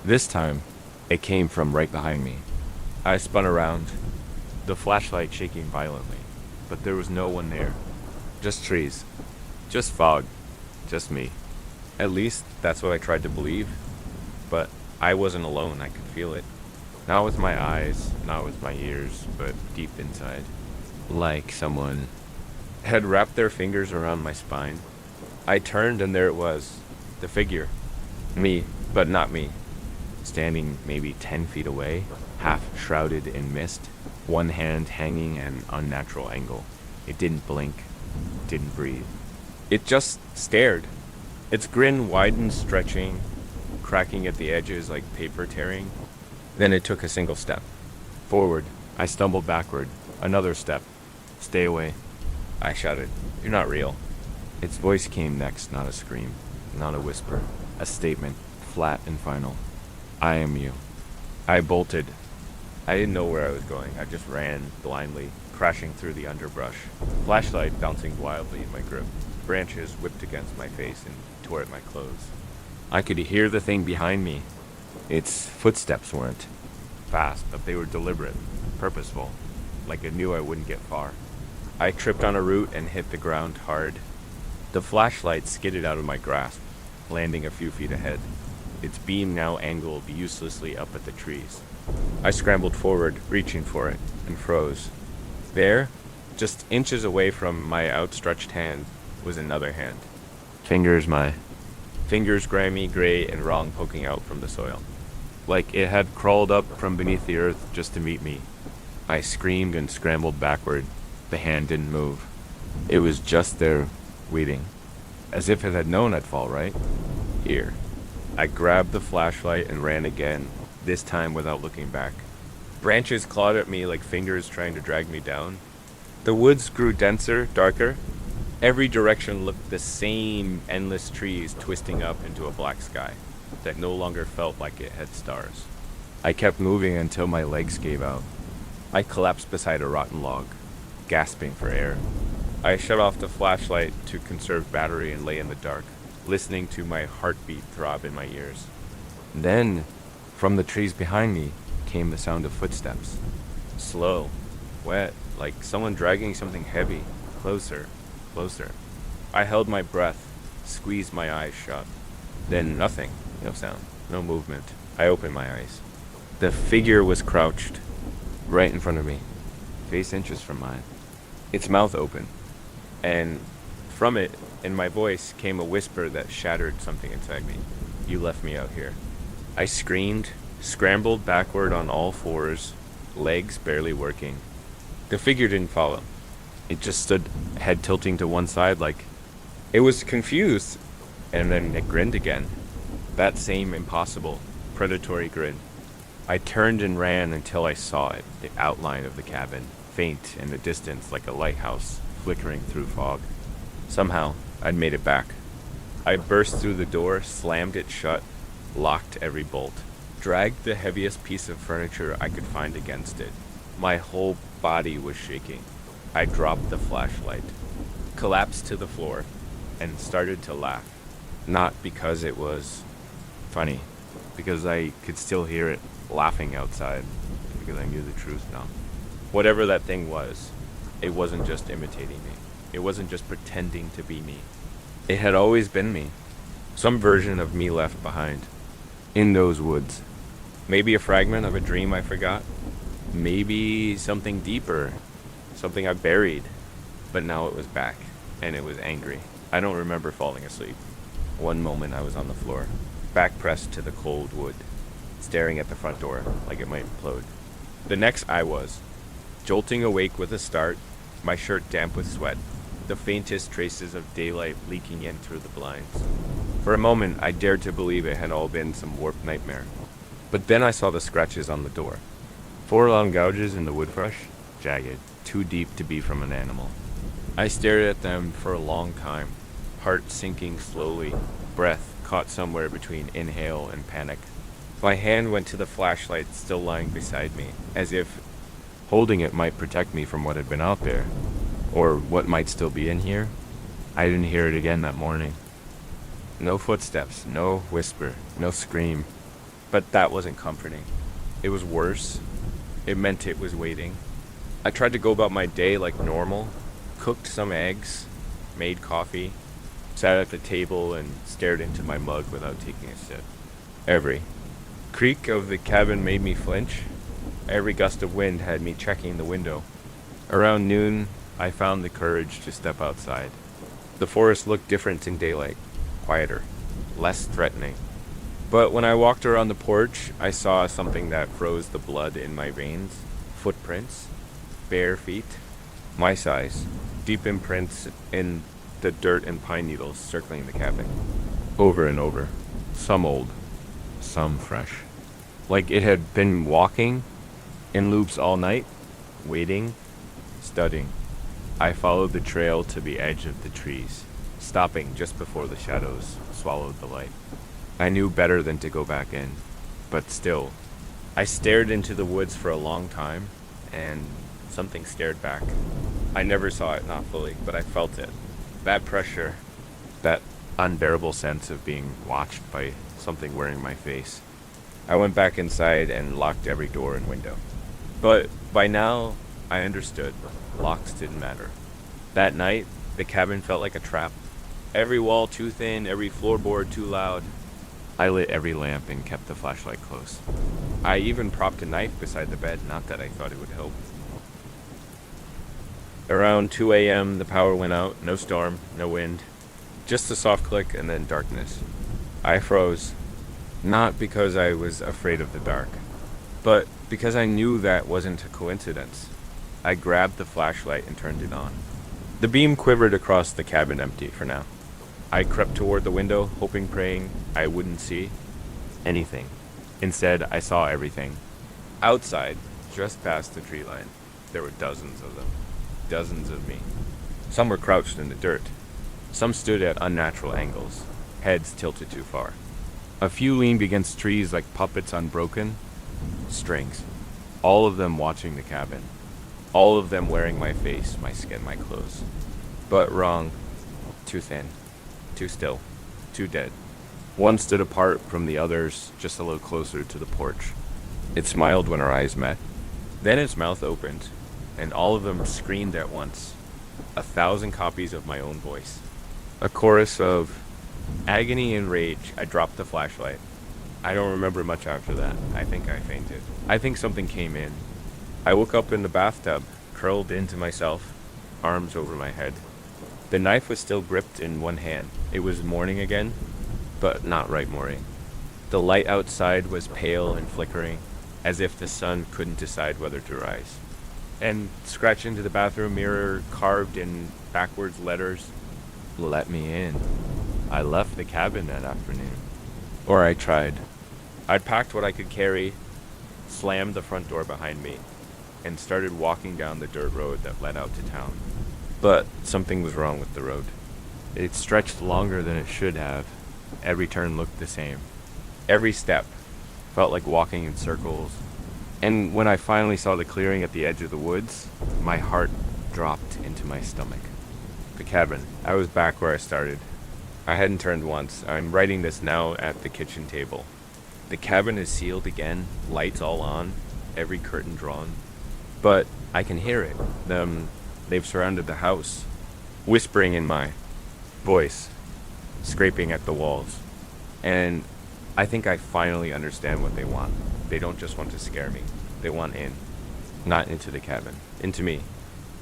[SPEAKER 1] This time, it came from right behind me. I spun around, the flashlight shaking violently, but there was no one there. Just trees. Just fog. Just me. At least that's what I tried to believe. But I wasn't alone, I could feel it. Not with my eyes, not with my ears, but deep inside. Like someone had wrapped their fingers around my spine. I turned and there it was. The figure. Me, but not me. Standing maybe 10 feet away, half shrouded in mist, one hand hanging at an unnatural angle. It didn't blink, didn't breathe. It just stared. Its grin widened, stretching, cracking at the edges like paper tearing. Then it took a single step. Forward. I stumbled backward. Another step. Stay away. I shouted, "You're not real." Its voice came next, not a scream, not a whisper. A statement, flat and final. I am you. I bolted. I didn't know where I was going. I just ran, blindly, crashing through the underbrush. Flashlight bouncing wildly in my grip. Branches whipped against my face and tore at my clothes. I could hear the thing behind me. Its footsteps weren't fast, but they were deliberate, purposeful, like it knew I wouldn't get far. I tripped on a root and hit the ground hard. The flashlight skidded out of my grasp, landing a few feet ahead. Its beam now angled uselessly up at the trees. I scrambled forward, reaching for it, and froze. There, just inches away from my outstretched hand, was another hand. Fingers grimy, gray, and wrong, poking out from the soil. Like it had crawled up from beneath the earth just to meet me. I screamed and scrambled backward. The hand didn't move. It was just there, waiting. As if it had known I'd fall, right? Here. I grabbed the flashlight and ran again, this time without looking back. Branches clawed at me like fingers trying to drag me down. The woods grew denser, darker. Every direction looked the same, endless trees twisting up into a black sky that no longer felt like it had stars. I kept moving until my legs gave out. I collapsed beside a rotten log, gasping for air. I shut off the flashlight to conserve battery and lay in the dark, listening to my heartbeat throb in my ears. Then, from the trees behind me, came the sound of footsteps. Slow, wet, like someone dragging something heavy, closer. Closer. I held my breath, squeezed my eyes shut. Then nothing, no sound, no movement. I opened my eyes. The figure was crouched, right in front of me, face inches from mine. Its mouth open, and from it, in my voice, came a whisper that shattered something inside me. You left me out here. I screamed, scrambled backward on all fours, legs barely working. The figure didn't follow. It just stood, head tilting to one side like it was confused, and then it grinned again. That same impossible, predatory grin. I turned and ran until I saw it, the outline of the cabin, faint in the distance like a lighthouse, flickering through fog. Somehow, I'd made it back. I burst through the door, slammed it shut, locked every bolt, dragged the heaviest piece of furniture I could find against it. My whole body was shaking. I dropped the flashlight, collapsed to the floor, and started to laugh. Not because it was funny, because I could still hear it laughing outside, because I knew the truth now. Whatever that thing was, it wasn't just imitating me. It wasn't just pretending to be me. It had always been me. Some version of me left behind. In those woods. Maybe a fragment of a dream I forgot. Maybe something deeper, something I buried. But now it was back, and it was angry. I don't remember falling asleep. One moment I was on the floor, back pressed to the cold wood, staring at the front door like it might implode. The next I was, jolting awake with a start, my shirt damp with sweat, the faintest traces of daylight leaking in through the blinds. For a moment, I dared to believe it had all been some warped nightmare. But then I saw the scratches on the door. 4 long gouges in the wood brush, jagged, too deep to be from an animal. I stared at them for a long time, heart sinking slowly, breath caught somewhere between inhale and panic. My hand went to the flashlight still lying beside me, as if holding it might protect me from what had been out there, or what might still be in here. I didn't hear it again that morning. No footsteps, no whisper, no scream. But that wasn't comforting. It was worse. It meant it was waiting. I tried to go about my day like normal, cooked some eggs, made coffee, sat at the table and stared into my mug without taking a sip. Every creak of the cabin made me flinch. Every gust of wind had me checking the window. Around noon, I found the courage to step outside. The forest looked different in daylight, quieter, less threatening. But when I walked around the porch, I saw something that froze the blood in my veins. Footprints, bare feet, my size, deep imprints in the dirt and pine needles circling the cabin. Over and over, some old, some fresh. Like it had been walking in loops all night, waiting, studying. I followed the trail to the edge of the trees, stopping just before the shadows swallowed the light. I knew better than to go back in, but still, I stared into the woods for a long time, and something stared back. I never saw it, not fully, but I felt it. That pressure, that unbearable sense of being watched by something wearing my face. I went back inside and locked every door and window. But by now, I understood. Locks didn't matter. That night, the cabin felt like a trap. Every wall too thin, every floorboard too loud. I lit every lamp and kept the flashlight close. I even propped a knife beside the bed, not that I thought it would help. Around 2 a.m., the power went out. No storm, no wind. Just a soft click and then darkness. I froze. Not because I was afraid of the dark, but because I knew that wasn't a coincidence. I grabbed the flashlight and turned it on. The beam quivered across the cabin, empty for now. I crept toward the window, hoping, praying I wouldn't see anything. Instead, I saw everything. Outside, just past the tree line, there were dozens of them. Dozens of me. Some were crouched in the dirt. Some stood at unnatural angles, heads tilted too far. A few leaned against trees like puppets on broken strings. All of them watching the cabin. All of them wearing my face, my skin, my clothes. But wrong. Too thin. Too still. Too dead. One stood apart from the others, just a little closer to the porch. It smiled when our eyes met. Then its mouth opened, and all of them screamed at once. 1,000 copies of my own voice. A chorus of agony and rage. I dropped the flashlight. I don't remember much after that. I think I fainted. I think something came in. I woke up in the bathtub, curled into myself, arms over my head. The knife was still gripped in one hand. It was morning again, but not right morning. The light outside was pale and flickering, as if the sun couldn't decide whether to rise. And scratched into the bathroom mirror, carved in backwards letters, "Let me in." I left the cabin that afternoon. Or I tried. I'd packed what I could carry, slammed the front door behind me, and started walking down the dirt road that led out to town. But something was wrong with the road. It stretched longer than it should have. Every turn looked the same. Every step felt like walking in circles. And when I finally saw the clearing at the edge of the woods, my heart dropped into my stomach. The cabin. I was back where I started. I hadn't turned once. I'm writing this now at the kitchen table. The cabin is sealed again, lights all on, every curtain drawn. But I can hear it. They've surrounded the house, whispering in my voice, scraping at the walls. And I think I finally understand what they want. They don't just want to scare me. They want in. Not into the cabin. Into me.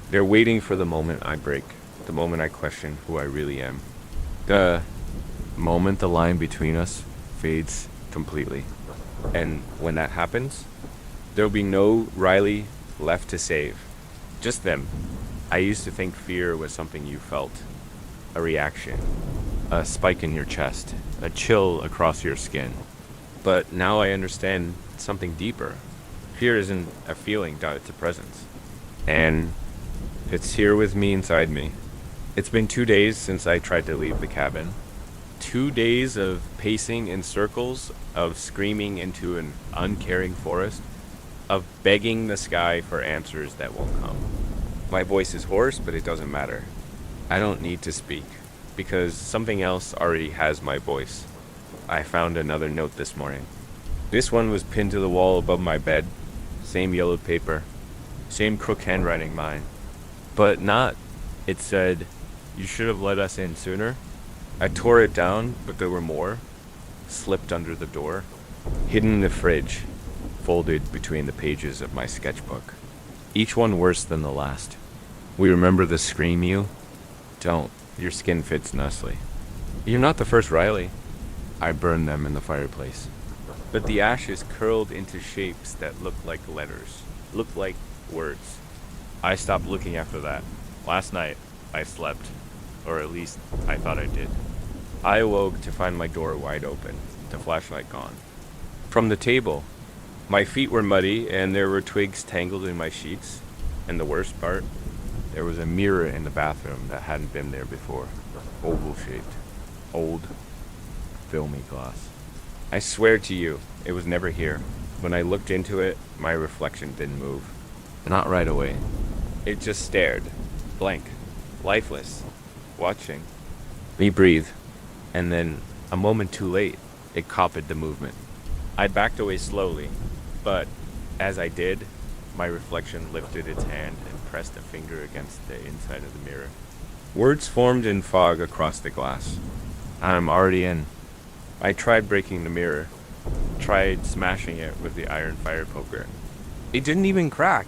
[SPEAKER 1] They're waiting for the moment I break. The moment I question who I really am. The moment the line between us fades completely. And when that happens, there'll be no Riley left to save. Just them. I used to think fear was something you felt. A reaction. A spike in your chest. A chill across your skin. But now I understand something deeper. Fear isn't a feeling, it's a presence. And it's here with me inside me. It's been 2 days since I tried to leave the cabin. 2 days of pacing in circles, of screaming into an uncaring forest, of begging the sky for answers that won't come. My voice is hoarse, but it doesn't matter. I don't need to speak, because something else already has my voice. I found another note this morning. This one was pinned to the wall above my bed. Same yellowed paper. Same crook handwriting mine. But not. It said, "You should have let us in sooner." I tore it down, but there were more. Slipped under the door. Hidden in the fridge. Folded between the pages of my sketchbook. Each one worse than the last. We remember the scream you? Don't. Your skin fits nicely. You're not the first Riley. I burned them in the fireplace. But the ashes curled into shapes that looked like letters. Looked like words. I stopped looking after that. Last night, I slept. Or at least, I thought I did. I awoke to find my door wide open, the flashlight gone. From the table, my feet were muddy and there were twigs tangled in my sheets. And the worst part, there was a mirror in the bathroom that hadn't been there before. Oval-shaped. Old, filmy glass. I swear to you, it was never here. When I looked into it, my reflection didn't move. Not right away. It just stared. Blank. Lifeless. Watching. Me breathe. And then, a moment too late, it copied the movement. I backed away slowly, but as I did, my reflection lifted its hand and pressed a finger against the inside of the mirror. Words formed in fog across the glass. I'm already in. I tried breaking the mirror. Tried smashing it with the iron fire poker. It didn't even crack.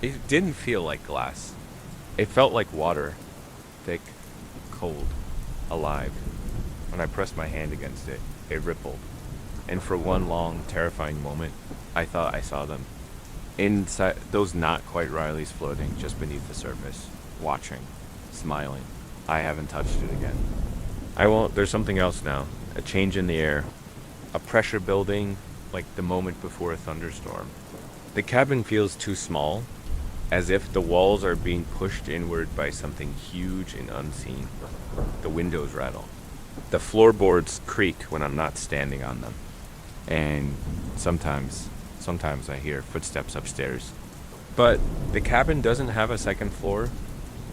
[SPEAKER 1] It didn't feel like glass. It felt like water. Thick, cold, alive. When I pressed my hand against it, it rippled. And for one long, terrifying moment, I thought I saw them. Inside, those not quite Rileys floating just beneath the surface, watching, smiling. I haven't touched it again. I won't. There's something else now. A change in the air. A pressure building, like the moment before a thunderstorm. The cabin feels too small, as if the walls are being pushed inward by something huge and unseen. The windows rattle. The floorboards creak when I'm not standing on them. And sometimes I hear footsteps upstairs. But the cabin doesn't have a second floor.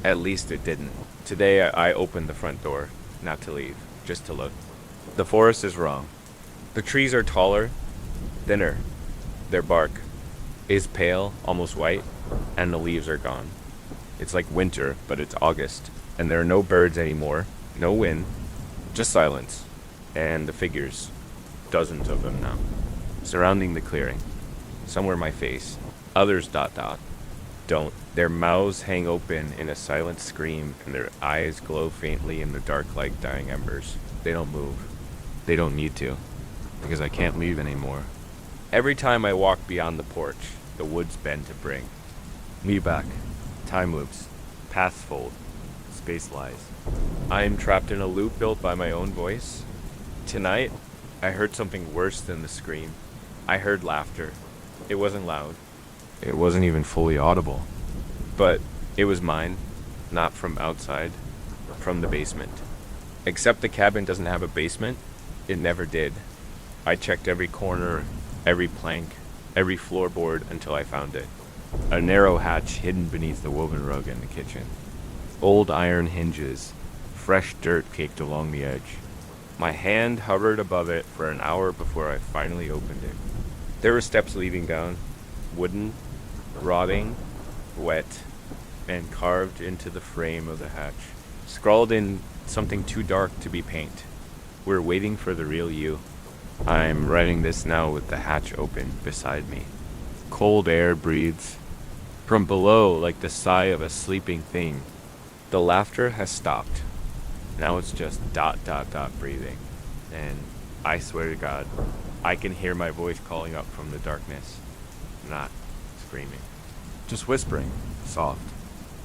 [SPEAKER 1] At least it didn't. Today I opened the front door, not to leave, just to look. The forest is wrong. The trees are taller, thinner. Their bark is pale, almost white, and the leaves are gone. It's like winter, but it's August, and there are no birds anymore, no wind, just silence, and the figures, dozens of them now, surrounding the clearing. Some were my face, others ... don't. Their mouths hang open in a silent scream, and their eyes glow faintly in the dark like dying embers. They don't move. They don't need to, because I can't leave anymore. Every time I walk beyond the porch, the woods bend to bring me back. Time loops, paths fold, space lies. I am trapped in a loop built by my own voice. Tonight, I heard something worse than the scream. I heard laughter. It wasn't loud. It wasn't even fully audible. But it was mine, not from outside, from the basement. Except the cabin doesn't have a basement. It never did. I checked every corner, every plank, every floorboard until I found it. A narrow hatch hidden beneath the woven rug in the kitchen. Old iron hinges, fresh dirt caked along the edge. My hand hovered above it for an hour before I finally opened it. There were steps leading down, wooden, rotting, wet, and carved into the frame of the hatch. Scrawled in something too dark to be paint. We're waiting for the real you. I'm writing this now with the hatch open beside me. Cold air breathes from below like the sigh of a sleeping thing. The laughter has stopped. Now it's just dot dot dot breathing. And I swear to God, I can hear my voice calling up from the darkness. Not screaming. Just whispering, soft,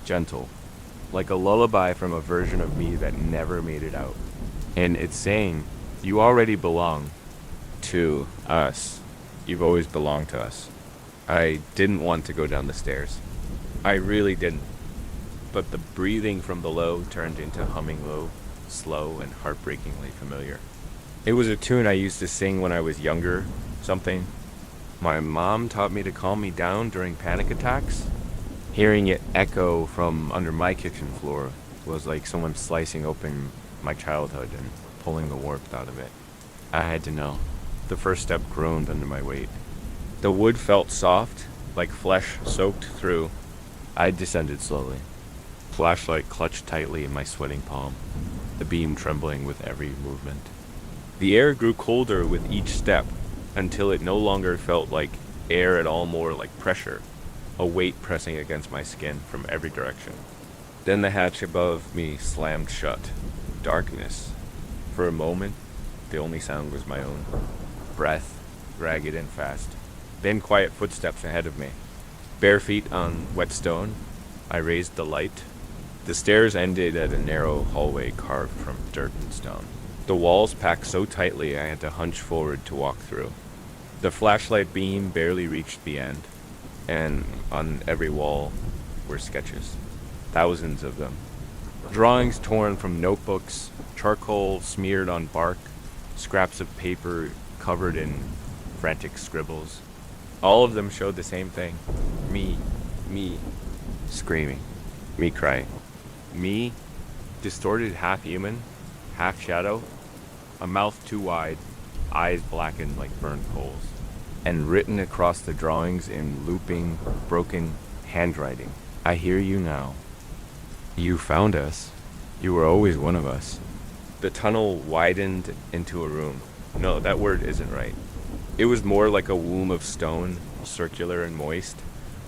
[SPEAKER 1] gentle, like a lullaby from a version of me that never made it out. And it's saying, you already belong to us. You've always belonged to us. I didn't want to go down the stairs. I really didn't. But the breathing from below turned into humming low, slow, and heartbreakingly familiar. It was a tune I used to sing when I was younger, something. My mom taught me to calm me down during panic attacks. Hearing it echo from under my kitchen floor was like someone slicing open my childhood and pulling the warmth out of it. I had to know. The first step groaned under my weight. The wood felt soft, like flesh soaked through. I descended slowly. Flashlight clutched tightly in my sweating palm, the beam trembling with every movement. The air grew colder with each step, until it no longer felt like air at all, more like pressure, a weight pressing against my skin from every direction. Then the hatch above me slammed shut. Darkness. For a moment, the only sound was my own. Breath, ragged and fast. Then quiet footsteps ahead of me. Bare feet on wet stone, I raised the light. The stairs ended at a narrow hallway carved from dirt and stone. The walls packed so tightly I had to hunch forward to walk through. The flashlight beam barely reached the end, and on every wall were sketches. Thousands of them. Drawings torn from notebooks, charcoal smeared on bark, scraps of paper covered in frantic scribbles. All of them showed the same thing. Me, screaming. Me crying. Me, distorted half human, half shadow, a mouth too wide, eyes blackened like burned coals. And written across the drawings in looping, broken handwriting. I hear you now. You found us. You were always one of us. The tunnel widened into a room. No, that word isn't right. It was more like a womb of stone, circular and moist,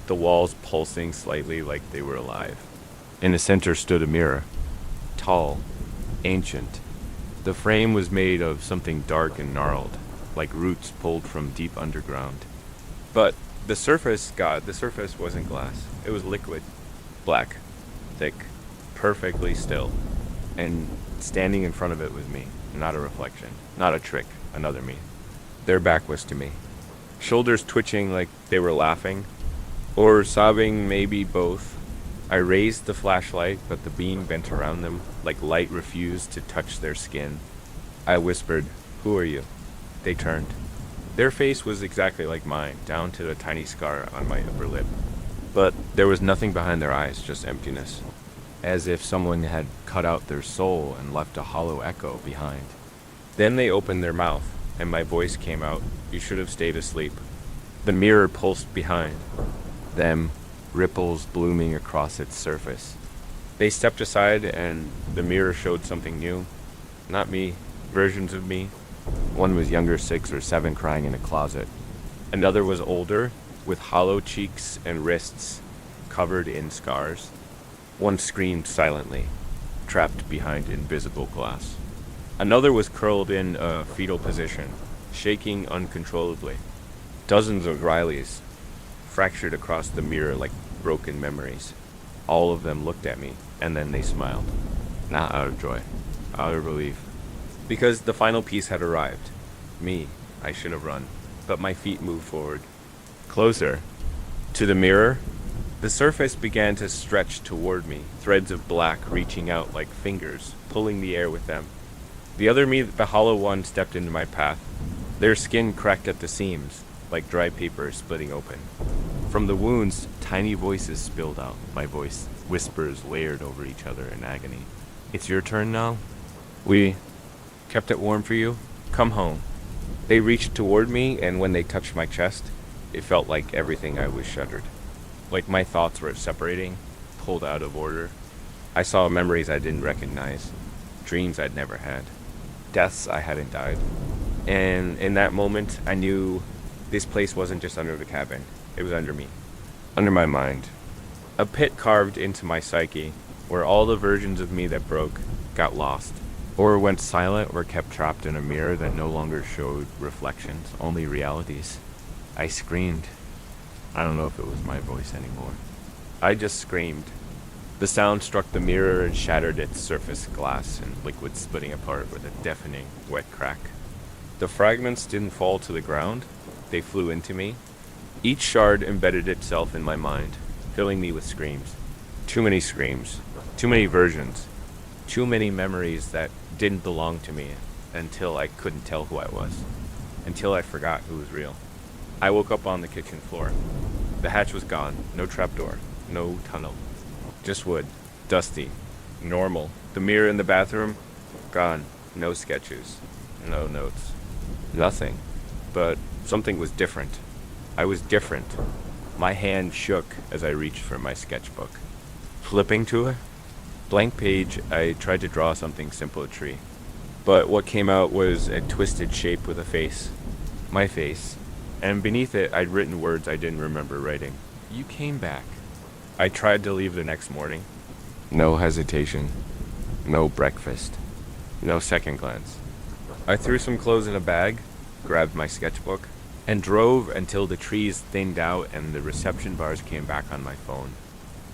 [SPEAKER 1] the walls pulsing slightly like they were alive. In the center stood a mirror, tall, ancient. The frame was made of something dark and gnarled, like roots pulled from deep underground. But the surface wasn't glass. It was liquid, black, thick, perfectly still. And standing in front of it was me, not a reflection, not a trick, another me. Their back was to me, shoulders twitching like they were laughing, or sobbing, maybe both. I raised the flashlight, but the beam bent around them, like light refused to touch their skin. I whispered, "Who are you?" They turned. Their face was exactly like mine, down to the tiny scar on my upper lip. But there was nothing behind their eyes, just emptiness, as if someone had cut out their soul and left a hollow echo behind. Then they opened their mouth, and my voice came out, "You should have stayed asleep." The mirror pulsed behind them, ripples blooming across its surface. They stepped aside, and the mirror showed something new. Not me, versions of me. One was younger, 6 or 7, crying in a closet. Another was older, with hollow cheeks and wrists covered in scars. One screamed silently, trapped behind invisible glass. Another was curled in a fetal position, shaking uncontrollably. Dozens of Rileys fractured across the mirror like broken memories. All of them looked at me, and then they smiled. Not out of joy, out of relief. Because the final piece had arrived. Me, I should have run, but my feet moved forward. Closer. To the mirror. The surface began to stretch toward me, threads of black reaching out like fingers, pulling the air with them. The other me, the hollow one, stepped into my path. Their skin cracked at the seams, like dry paper splitting open. From the wounds, tiny voices spilled out, my voice, whispers layered over each other in agony. "It's your turn now? We kept it warm for you? Come home." They reached toward me, and when they touched my chest, it felt like everything I was shuddered. Like my thoughts were separating, pulled out of order. I saw memories I didn't recognize, dreams I'd never had, deaths I hadn't died. And in that moment, I knew this place wasn't just under the cabin. It was under me. Under my mind. A pit carved into my psyche, where all the versions of me that broke got lost, or went silent, or kept trapped in a mirror that no longer showed reflections, only realities. I screamed. I don't know if it was my voice anymore. I just screamed. The sound struck the mirror and shattered its surface glass and liquid splitting apart with a deafening, wet crack. The fragments didn't fall to the ground. They flew into me. Each shard embedded itself in my mind, filling me with screams. Too many screams. Too many versions. Too many memories that didn't belong to me until I couldn't tell who I was. Until I forgot who was real. I woke up on the kitchen floor. The hatch was gone. No trapdoor. No tunnel. Just wood. Dusty. Normal. The mirror in the bathroom? Gone. No sketches. No notes. Nothing. But something was different. I was different. My hand shook as I reached for my sketchbook. Flipping to a blank page, I tried to draw something simple, a tree. But what came out was a twisted shape with a face. My face. And beneath it, I'd written words I didn't remember writing. You came back. I tried to leave the next morning. No hesitation. No breakfast. No second glance. I threw some clothes in a bag, grabbed my sketchbook, and drove until the trees thinned out and the reception bars came back on my phone.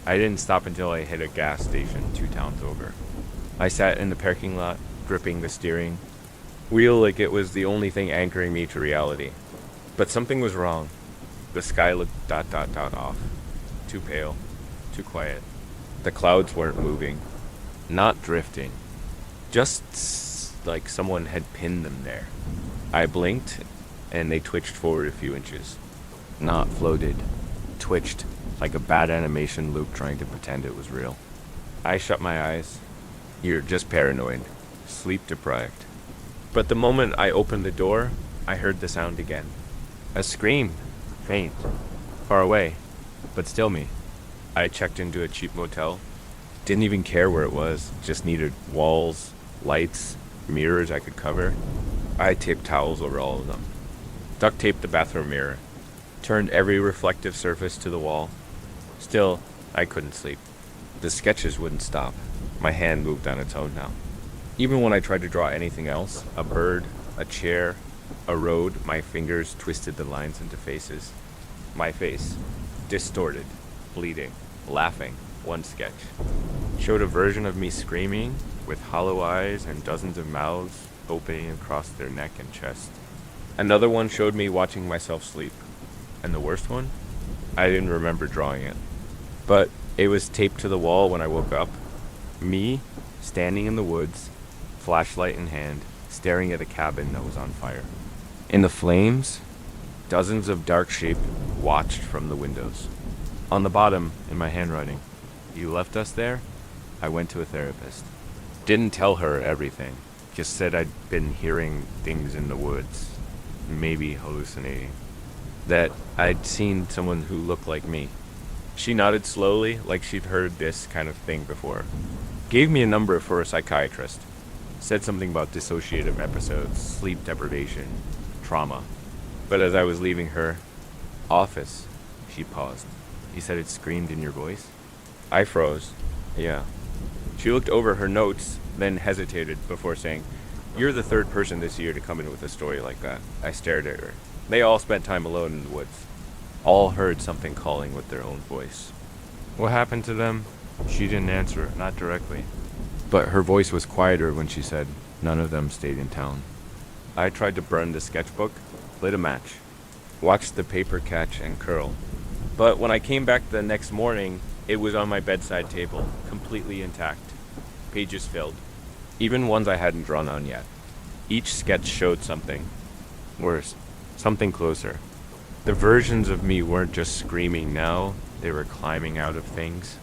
[SPEAKER 1] I didn't stop until I hit a gas station 2 towns over. I sat in the parking lot, gripping the steering wheel like it was the only thing anchoring me to reality. But something was wrong. The sky looked ... off. Too pale. Too quiet. The clouds weren't moving. Not drifting. Just like someone had pinned them there. I blinked, and they twitched forward a few inches. Not floated. Twitched, like a bad animation loop trying to pretend it was real. I shut my eyes. You're just paranoid. Sleep deprived. But the moment I opened the door, I heard the sound again. A scream. Faint. Far away. But still me. I checked into a cheap motel. Didn't even care where it was. Just needed walls, lights, mirrors I could cover. I taped towels over all of them. Duct taped the bathroom mirror. Turned every reflective surface to the wall. Still, I couldn't sleep. The sketches wouldn't stop. My hand moved on its own now. Even when I tried to draw anything else, a bird, a chair, a road, my fingers twisted the lines into faces. My face, distorted, bleeding, laughing. One sketch showed a version of me screaming, with hollow eyes and dozens of mouths opening across their neck and chest. Another one showed me watching myself sleep. And the worst one? I didn't remember drawing it. But it was taped to the wall when I woke up. Me, standing in the woods, flashlight in hand, staring at a cabin that was on fire. In the flames, dozens of dark shapes watched from the windows. On the bottom, in my handwriting, you left us there? I went to a therapist. Didn't tell her everything. Just said I'd been hearing things in the woods. Maybe hallucinating. That I'd seen someone who looked like me. She nodded slowly, like she'd heard this kind of thing before. Gave me a number for a psychiatrist. Said something about dissociative episodes, sleep deprivation, trauma. But as I was leaving her office, she paused. You said it screamed in your voice? I froze. Yeah. She looked over her notes, then hesitated before saying, You're the third person this year to come in with a story like that. I stared at her. They all spent time alone in the woods. All heard something calling with their own voice. What happened to them? She didn't answer, not directly. But her voice was quieter when she said, None of them stayed in town. I tried to burn the sketchbook, lit a match, watched the paper catch and curl. But when I came back the next morning, it was on my bedside table, completely intact. Pages filled. Even ones I hadn't drawn on yet. Each sketch showed something. Worse, something closer. The versions of me weren't just screaming now, they were climbing out of things.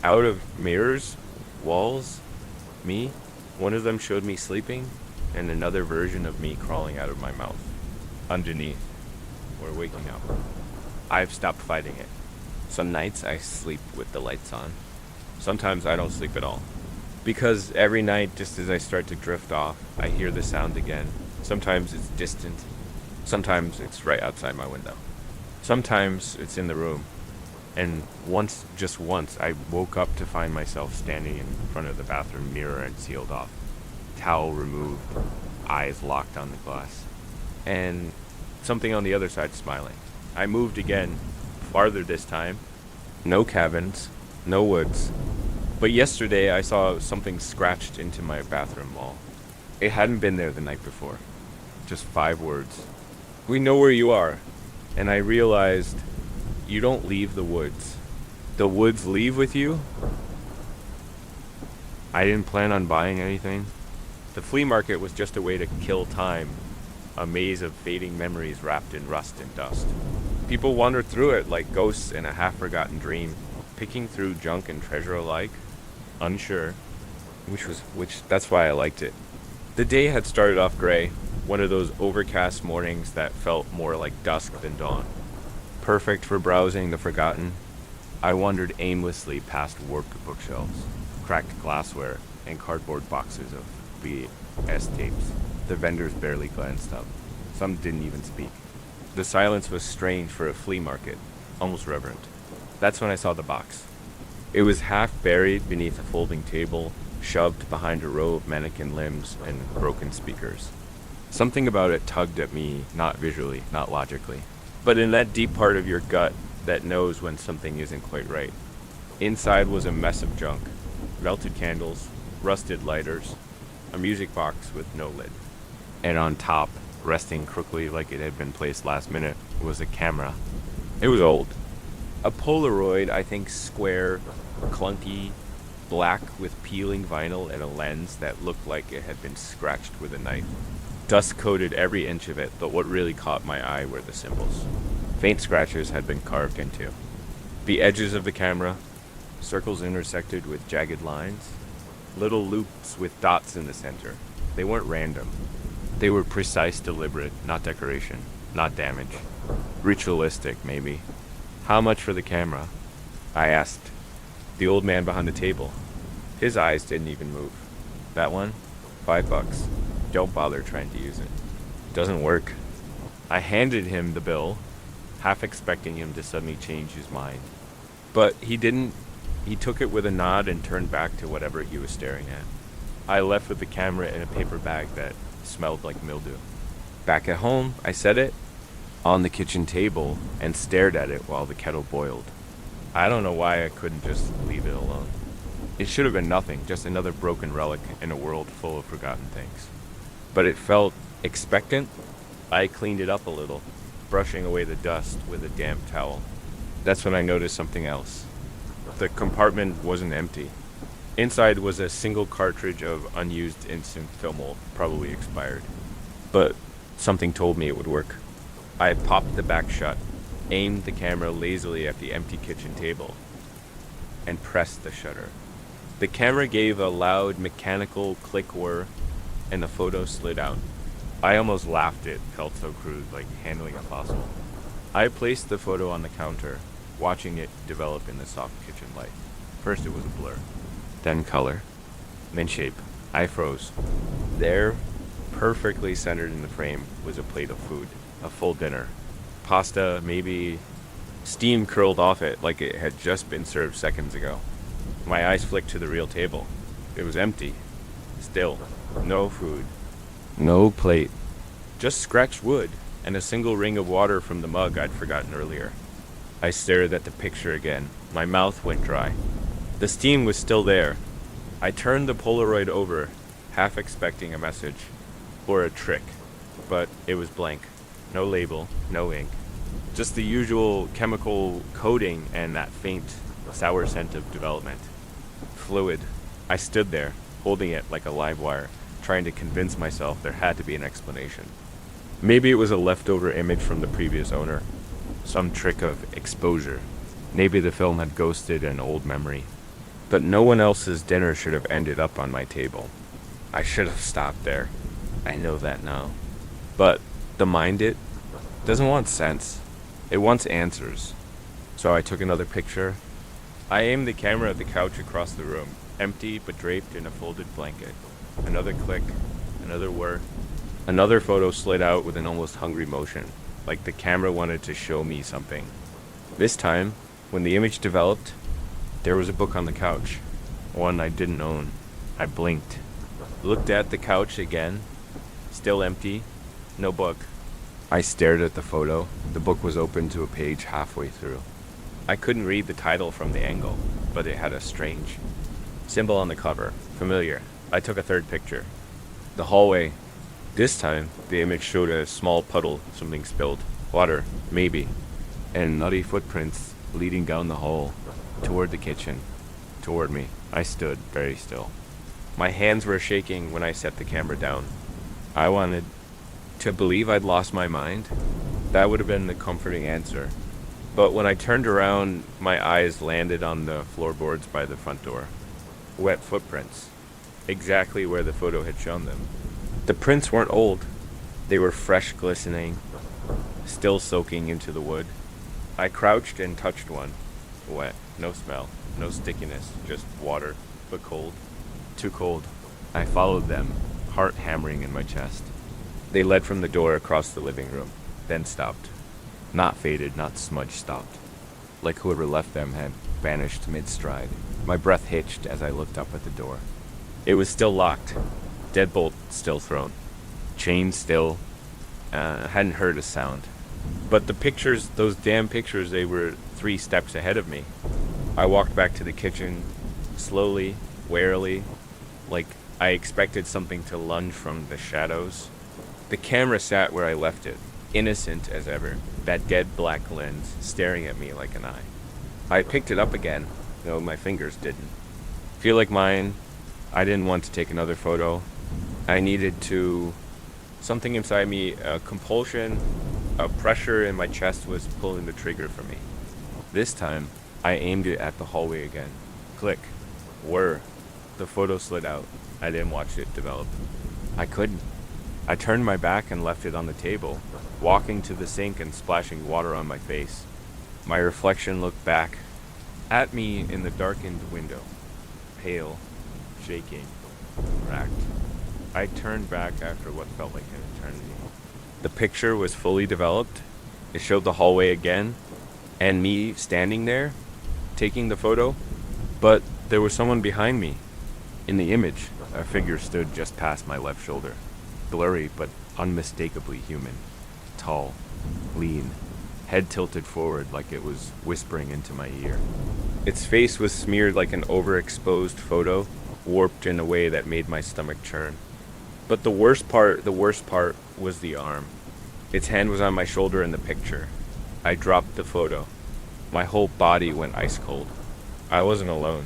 [SPEAKER 1] Out of mirrors, walls, me. One of them showed me sleeping, and another version of me crawling out of my mouth. Underneath, or waking up. I've stopped fighting it. Some nights I sleep with the lights on. Sometimes I don't sleep at all. Because every night, just as I start to drift off, I hear the sound again. Sometimes it's distant. Sometimes it's right outside my window. Sometimes it's in the room. And once, just once, I woke up to find myself standing in front of the bathroom mirror and sealed off. Towel removed, eyes locked on the glass. And something on the other side smiling. I moved again, farther this time. No cabins, no woods. But yesterday I saw something scratched into my bathroom wall. It hadn't been there the night before. Just 5 words. We know where you are. And I realized you don't leave the woods. The woods leave with you? I didn't plan on buying anything. The flea market was just a way to kill time, a maze of fading memories wrapped in rust and dust. People wandered through it like ghosts in a half-forgotten dream, picking through junk and treasure alike, unsure, that's why I liked it. The day had started off gray, one of those overcast mornings that felt more like dusk than dawn. Perfect for browsing the forgotten, I wandered aimlessly past warped bookshelves, cracked glassware, and cardboard boxes of VHS tapes. The vendors barely glanced up. Some didn't even speak. The silence was strange for a flea market, almost reverent. That's when I saw the box. It was half buried beneath a folding table, shoved behind a row of mannequin limbs and broken speakers. Something about it tugged at me, not visually, not logically, but in that deep part of your gut that knows when something isn't quite right. Inside was a mess of junk. Melted candles, rusted lighters, a music box with no lid. And on top, resting crookedly like it had been placed last minute, was a camera. It was old. A Polaroid, I think square, clunky, black with peeling vinyl and a lens that looked like it had been scratched with a knife. Dust coated every inch of it, but what really caught my eye were the symbols. Faint scratches had been carved into. The edges of the camera, circles intersected with jagged lines, little loops with dots in the center. They weren't random. They were precise, deliberate, not decoration, not damage. Ritualistic, maybe. How much for the camera? I asked. The old man behind the table. His eyes didn't even move. That one? $5. Don't bother trying to use it. Doesn't work. I handed him the bill, half expecting him to suddenly change his mind. But he didn't. He took it with a nod and turned back to whatever he was staring at. I left with the camera in a paper bag that smelled like mildew. Back at home, I set it on the kitchen table and stared at it while the kettle boiled. I don't know why I couldn't just leave it alone. It should have been nothing, just another broken relic in a world full of forgotten things. But it felt expectant. I cleaned it up a little, brushing away the dust with a damp towel. That's when I noticed something else. The compartment wasn't empty. Inside was a single cartridge of unused instant film, probably expired. But something told me it would work. I popped the back shut, aimed the camera lazily at the empty kitchen table, and pressed the shutter. The camera gave a loud mechanical click whir, and the photo slid out. I almost laughed. It felt so crude, like handling a fossil. I placed the photo on the counter, watching it develop in the soft kitchen light. First it was a blur, then color, then shape. I froze. There, perfectly centered in the frame, was a plate of food, a full dinner. Pasta, maybe. Steam curled off it like it had just been served seconds ago. My eyes flicked to the real table. It was empty. Still, no food. No plate. Just scratched wood and a single ring of water from the mug I'd forgotten earlier. I stared at the picture again. My mouth went dry. The steam was still there. I turned the Polaroid over, half expecting a message or a trick, but it was blank. No label, no ink. Just the usual chemical coating and that faint, sour scent of development. Fluid. I stood there, holding it like a live wire, trying to convince myself there had to be an explanation. Maybe it was a leftover image from the previous owner. Some trick of exposure. Maybe the film had ghosted an old memory. But no one else's dinner should have ended up on my table. I should have stopped there. I know that now. But the mind, it doesn't want sense. It wants answers. So I took another picture. I aimed the camera at the couch across the room, empty but draped in a folded blanket. Another click, another whir. Another photo slid out with an almost hungry motion, like the camera wanted to show me something. This time, when the image developed, there was a book on the couch, one I didn't own. I blinked, looked at the couch again, still empty, no book. I stared at the photo. The book was open to a page halfway through. I couldn't read the title from the angle, but it had a strange symbol on the cover, familiar. I took a third picture. The hallway. This time, the image showed a small puddle, something spilled. Water, maybe. And nutty footprints leading down the hall, toward the kitchen, toward me. I stood very still. My hands were shaking when I set the camera down. I wanted to believe I'd lost my mind. That would have been the comforting answer. But when I turned around, my eyes landed on the floorboards by the front door. Wet footprints. Exactly where the photo had shown them. The prints weren't old. They were fresh, glistening, still soaking into the wood. I crouched and touched one. Wet, no smell, no stickiness, just water, but cold. Too cold. I followed them, heart hammering in my chest. They led from the door across the living room, then stopped. Not faded, not smudged, stopped. Like whoever left them had vanished mid-stride. My breath hitched as I looked up at the door. It was still locked. Deadbolt still thrown. Chain still. Hadn't heard a sound. But the pictures, those damn pictures, they were 3 steps ahead of me. I walked back to the kitchen, slowly, warily, like I expected something to lunge from the shadows. The camera sat where I left it, innocent as ever, that dead black lens staring at me like an eye. I picked it up again. No, my fingers didn't. Feel like mine. I didn't want to take another photo. I needed to... Something inside me, a compulsion, a pressure in my chest was pulling the trigger for me. This time, I aimed it at the hallway again. Click. Whir. The photo slid out. I didn't watch it develop. I couldn't. I turned my back and left it on the table, walking to the sink and splashing water on my face. My reflection looked back at me in the darkened window, pale, shaking, racked. I turned back after what felt like an eternity. The picture was fully developed. It showed the hallway again, and me standing there, taking the photo, but there was someone behind me. In the image, a figure stood just past my left shoulder, blurry but unmistakably human, tall, lean, head tilted forward like it was whispering into my ear. Its face was smeared like an overexposed photo, warped in a way that made my stomach churn. But the worst part was the arm. Its hand was on my shoulder in the picture. I dropped the photo. My whole body went ice cold. I wasn't alone.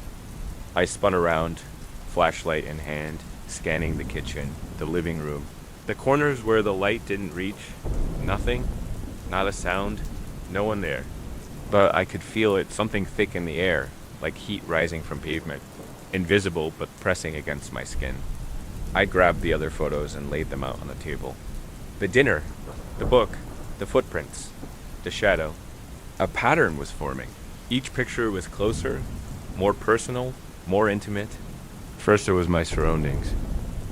[SPEAKER 1] I spun around, flashlight in hand, scanning the kitchen, the living room. The corners where the light didn't reach, nothing, not a sound, no one there. But I could feel it, something thick in the air, like heat rising from pavement, invisible but pressing against my skin. I grabbed the other photos and laid them out on the table. The dinner, the book, the footprints, the shadow. A pattern was forming. Each picture was closer, more personal, more intimate. First it was my surroundings,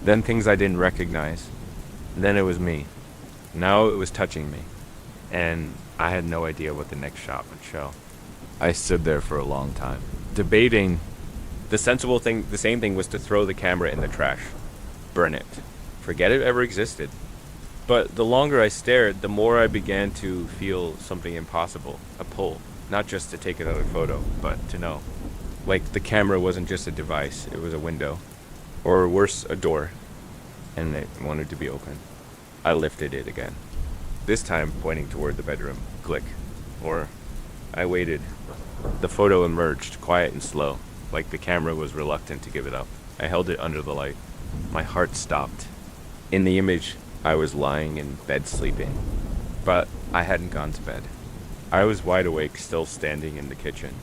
[SPEAKER 1] then things I didn't recognize, then it was me. Now it was touching me, and I had no idea what the next shot would show. I stood there for a long time, debating. The sensible thing, the same thing, was to throw the camera in the trash. Burn it. Forget it ever existed. But the longer I stared, the more I began to feel something impossible, a pull. Not just to take another photo, but to know. Like the camera wasn't just a device, it was a window. Or worse, a door. And it wanted to be open. I lifted it again. This time pointing toward the bedroom. Click. Or I waited. The photo emerged, quiet and slow, like the camera was reluctant to give it up. I held it under the light. My heart stopped. In the image, I was lying in bed sleeping. But I hadn't gone to bed. I was wide awake, still standing in the kitchen.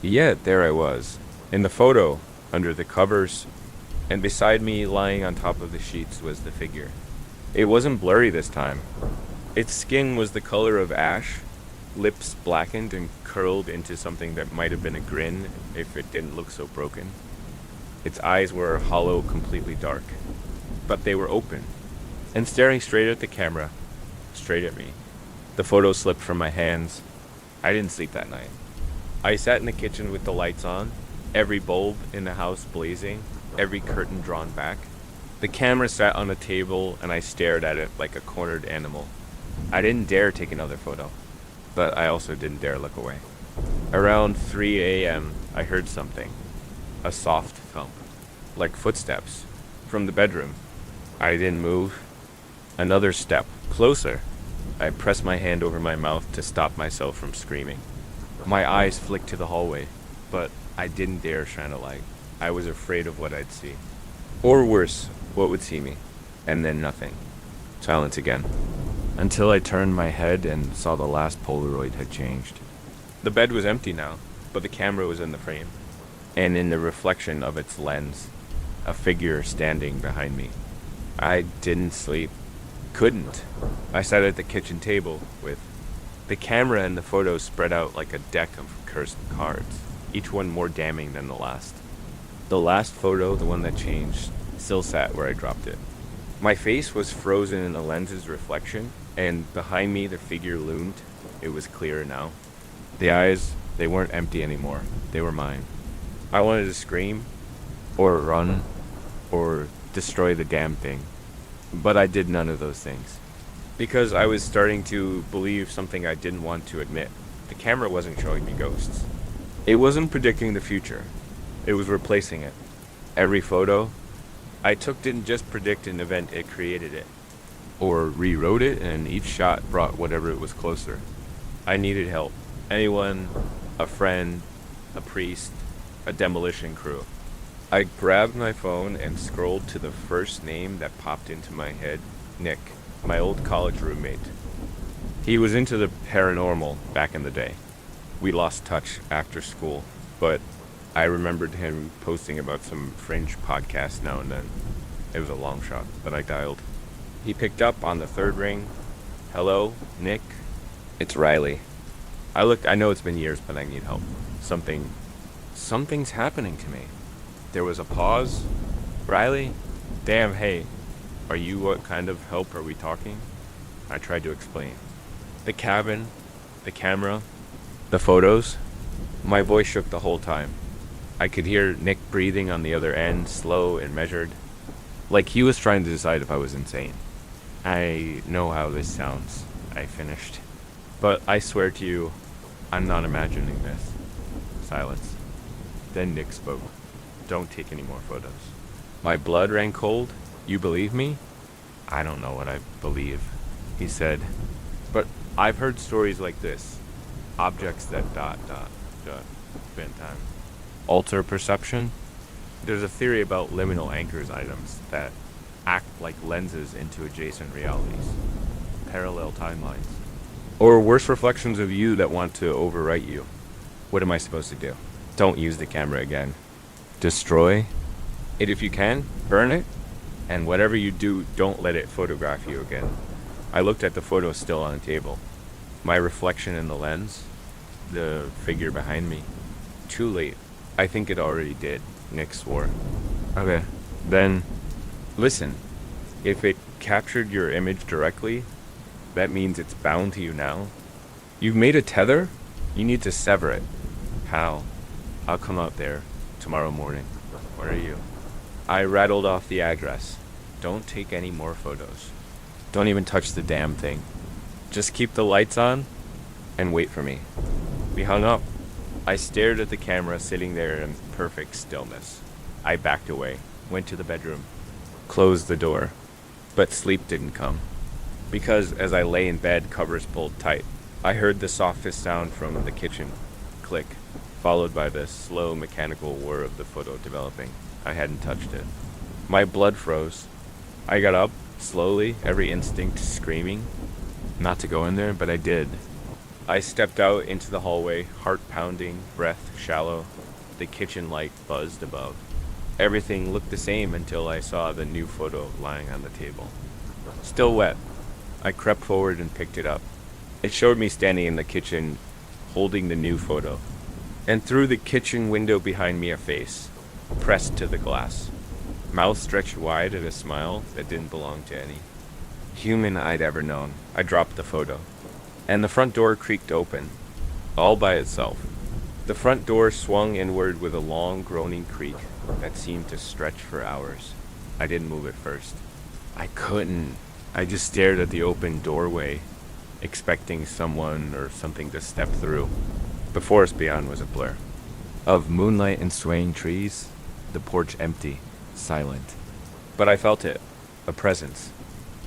[SPEAKER 1] Yet there I was, in the photo, under the covers, and beside me, lying on top of the sheets, was the figure. It wasn't blurry this time. Its skin was the color of ash, lips blackened and curled into something that might have been a grin if it didn't look so broken. Its eyes were hollow, completely dark, but they were open, and staring straight at the camera, straight at me. The photo slipped from my hands. I didn't sleep that night. I sat in the kitchen with the lights on, every bulb in the house blazing, every curtain drawn back. The camera sat on a table and I stared at it like a cornered animal. I didn't dare take another photo, but I also didn't dare look away. Around 3 a.m., I heard something. A soft thump, like footsteps, from the bedroom. I didn't move. Another step, closer. I pressed my hand over my mouth to stop myself from screaming. My eyes flicked to the hallway, but I didn't dare shine a light. I was afraid of what I'd see. Or worse, what would see me. And then nothing. Silence again. Until I turned my head and saw the last Polaroid had changed. The bed was empty now, but the camera was in the frame. And in the reflection of its lens, a figure standing behind me. I didn't sleep. Couldn't. I sat at the kitchen table with the camera and the photos spread out like a deck of cursed cards, each one more damning than the last. The last photo, the one that changed, still sat where I dropped it. My face was frozen in the lens's reflection, and behind me the figure loomed. It was clearer now. The eyes, they weren't empty anymore. They were mine. I wanted to scream, or run, or destroy the damn thing. But I did none of those things. Because I was starting to believe something I didn't want to admit. The camera wasn't showing me ghosts. It wasn't predicting the future. It was replacing it. Every photo I took didn't just predict an event, it created it. Or rewrote it, and each shot brought whatever it was closer. I needed help. Anyone, a friend, a priest, a demolition crew. I grabbed my phone and scrolled to the first name that popped into my head, Nick, my old college roommate. He was into the paranormal back in the day. We lost touch after school, but I remembered him posting about some fringe podcast now and then. It was a long shot, but I dialed. He picked up on the third ring. Hello, Nick? It's Riley. I know it's been years, but I need help. Something's happening to me. There was a pause. Riley? Damn, hey. Are you, what kind of help are we talking? I tried to explain. The cabin, the camera, the photos. My voice shook the whole time. I could hear Nick breathing on the other end, slow and measured. Like he was trying to decide if I was insane. I know how this sounds, I finished. But I swear to you, I'm not imagining this. Silence. Then Nick spoke. Don't take any more photos. My blood ran cold. You believe me? I don't know what I believe, he said. But I've heard stories like this. Objects that ... Bedtime. Alter perception? There's a theory about liminal anchors items that act like lenses into adjacent realities. Parallel timelines. Or worse reflections of you that want to overwrite you. What am I supposed to do? Don't use the camera again. Destroy it if you can. Burn it. And whatever you do, don't let it photograph you again. I looked at the photo still on the table. My reflection in the lens. The figure behind me. Too late. I think it already did, Nick swore. Okay, then, listen. If it captured your image directly, that means it's bound to you now. You've made a tether? You need to sever it. How? I'll come out there tomorrow morning. Where are you? I rattled off the address. Don't take any more photos. Don't even touch the damn thing. Just keep the lights on and wait for me. We hung up. I stared at the camera sitting there in perfect stillness. I backed away, went to the bedroom, closed the door, but sleep didn't come. Because as I lay in bed, covers pulled tight, I heard the softest sound from the kitchen, click, followed by the slow mechanical whir of the photo developing. I hadn't touched it. My blood froze. I got up, slowly, every instinct screaming. Not to go in there, but I did. I stepped out into the hallway, heart pounding, breath shallow. The kitchen light buzzed above. Everything looked the same until I saw the new photo lying on the table. Still wet. I crept forward and picked it up. It showed me standing in the kitchen, holding the new photo. And through the kitchen window behind me, a face, pressed to the glass. Mouth stretched wide at a smile that didn't belong to any. human I'd ever known. I dropped the photo, and the front door creaked open, all by itself. The front door swung inward with a long, groaning creak that seemed to stretch for hours. I didn't move at first. I couldn't. I just stared at the open doorway, expecting someone or something to step through. The forest beyond was a blur. Of moonlight and swaying trees, the porch empty, silent. But I felt it, a presence,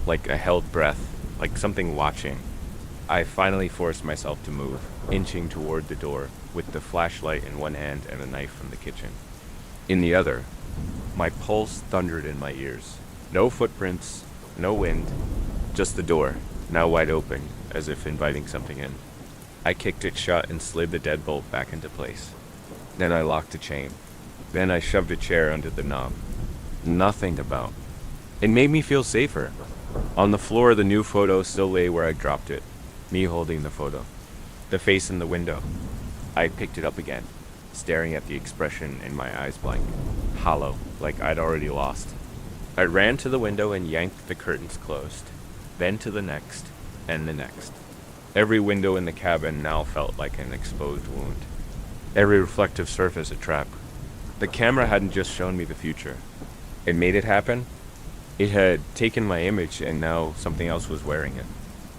[SPEAKER 1] like a held breath, like something watching. I finally forced myself to move, inching toward the door, with the flashlight in one hand and a knife from the kitchen in the other. My pulse thundered in my ears. No footprints, no wind, just the door, now wide open, as if inviting something in. I kicked it shut and slid the deadbolt back into place. Then I locked the chain. Then I shoved a chair under the knob. Nothing about. It made me feel safer. On the floor, the new photo still lay where I dropped it, me holding the photo. The face in the window. I picked it up again, staring at the expression in my eyes blank, hollow, like I'd already lost. I ran to the window and yanked the curtains closed, then to the next, and the next. Every window in the cabin now felt like an exposed wound. Every reflective surface a trap. The camera hadn't just shown me the future. It made it happen. It had taken my image and now something else was wearing it.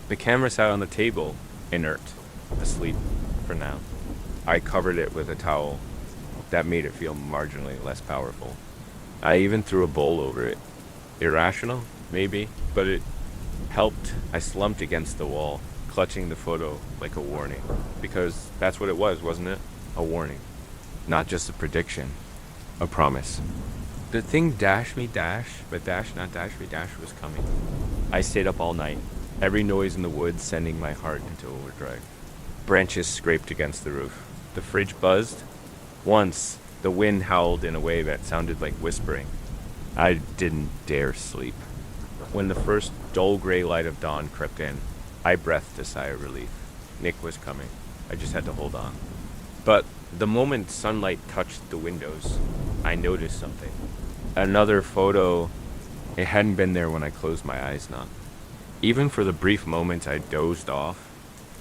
[SPEAKER 1] The camera sat on the table, inert, asleep, for now. I covered it with a towel. That made it feel marginally less powerful. I even threw a bowl over it. Irrational, maybe, but it helped. I slumped against the wall, clutching the photo like a warning. Because that's what it was, wasn't it? A warning. Not just a prediction. A promise. The thing dash me dash, but dash not dash me dash was coming. I stayed up all night, every noise in the woods sending my heart into overdrive. Branches scraped against the roof. The fridge buzzed. Once, the wind howled in a way that sounded like whispering. I didn't dare sleep. When the first dull gray light of dawn crept in, I breathed a sigh of relief. Nick was coming. I just had to hold on. But the moment sunlight touched the windows, I noticed something. Another photo. It hadn't been there when I closed my eyes, not. Even for the brief moments I dozed off,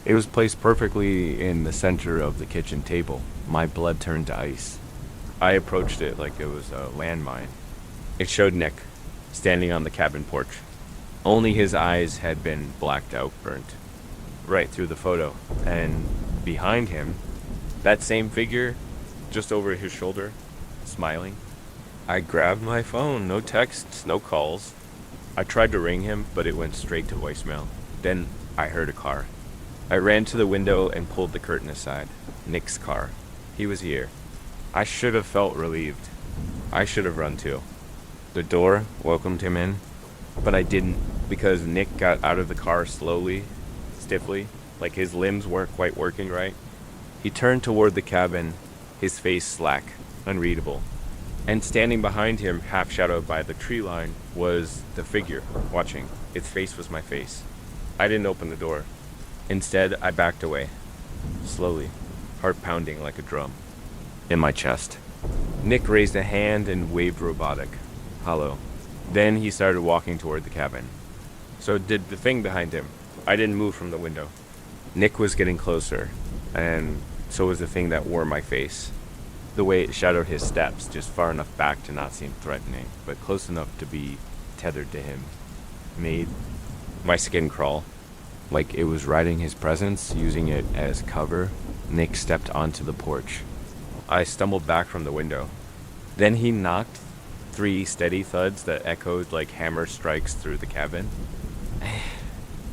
[SPEAKER 1] it was placed perfectly in the center of the kitchen table. My blood turned to ice. I approached it like it was a landmine. It showed Nick, standing on the cabin porch. Only his eyes had been blacked out, burnt. Right through the photo. And behind him, that same figure, just over his shoulder, smiling. I grabbed my phone. No texts, no calls. I tried to ring him, but it went straight to voicemail. Then I heard a car. I ran to the window and pulled the curtain aside. Nick's car. He was here. I should have felt relieved. I should have run too. The door welcomed him in, but I didn't, because Nick got out of the car slowly, stiffly, like his limbs weren't quite working right. He turned toward the cabin, his face slack, unreadable. And standing behind him, half shadowed by the tree line, was the figure, watching. Its face was my face. I didn't open the door. Instead, I backed away, slowly, heart pounding like a drum, in my chest. Nick raised a hand and waved robotic, hollow. Then he started walking toward the cabin. So did the thing behind him. I didn't move from the window. Nick was getting closer, and so was the thing that wore my face. The way it shadowed his steps, just far enough back to not seem threatening, but close enough to be tethered to him, made my skin crawl. Like it was riding his presence, using it as cover. Nick stepped onto the porch. I stumbled back from the window. Then he knocked 3 steady thuds that echoed like hammer strikes through the cabin.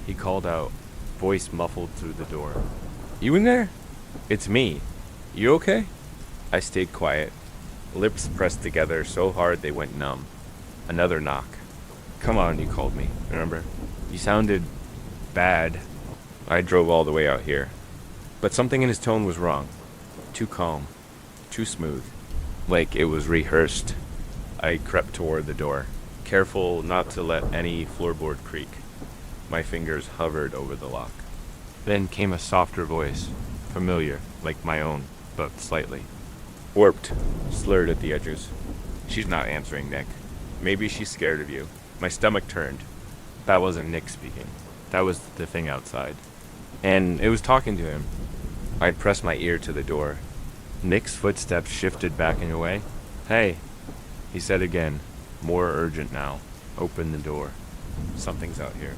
[SPEAKER 1] He called out, voice muffled through the door. "You in there? It's me. You okay?" I stayed quiet, lips pressed together so hard they went numb. Another knock. "Come on," you called me, remember? You sounded bad. I drove all the way out here. But something in his tone was wrong. Too calm. Too smooth. Like it was rehearsed. I crept toward the door, careful not to let any floorboard creak. My fingers hovered over the lock. Then came a softer voice, familiar, like my own, but slightly warped, slurred at the edges. "She's not answering, Nick. Maybe she's scared of you." My stomach turned. That wasn't Nick speaking. That was the thing outside. And it was talking to him. I'd pressed my ear to the door. Nick's footsteps shifted backing away. "Hey," he said again, more urgent now. "Open the door. Something's out here."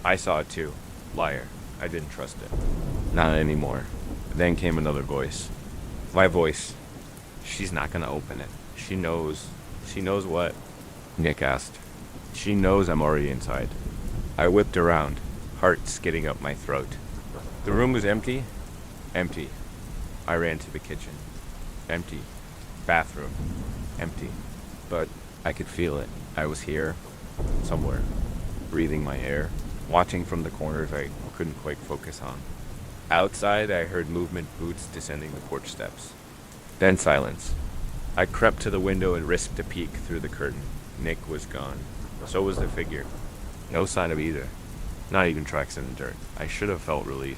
[SPEAKER 1] I saw it too. Liar. I didn't trust it. Not anymore. Then came another voice. My voice. "She's not gonna open it. She knows." "She knows what?" Nick asked. "She knows I'm already inside." I whipped around, heart skidding up my throat. The room was empty. Empty. I ran to the kitchen. Empty. Bathroom. Empty. But I could feel it. I was here. Somewhere. Breathing my air. Watching from the corners I couldn't quite focus on. Outside, I heard movement, boots descending the porch steps. Then silence. I crept to the window and risked a peek through the curtain. Nick was gone. So was the figure. No sign of either. Not even tracks in the dirt. I should have felt relief.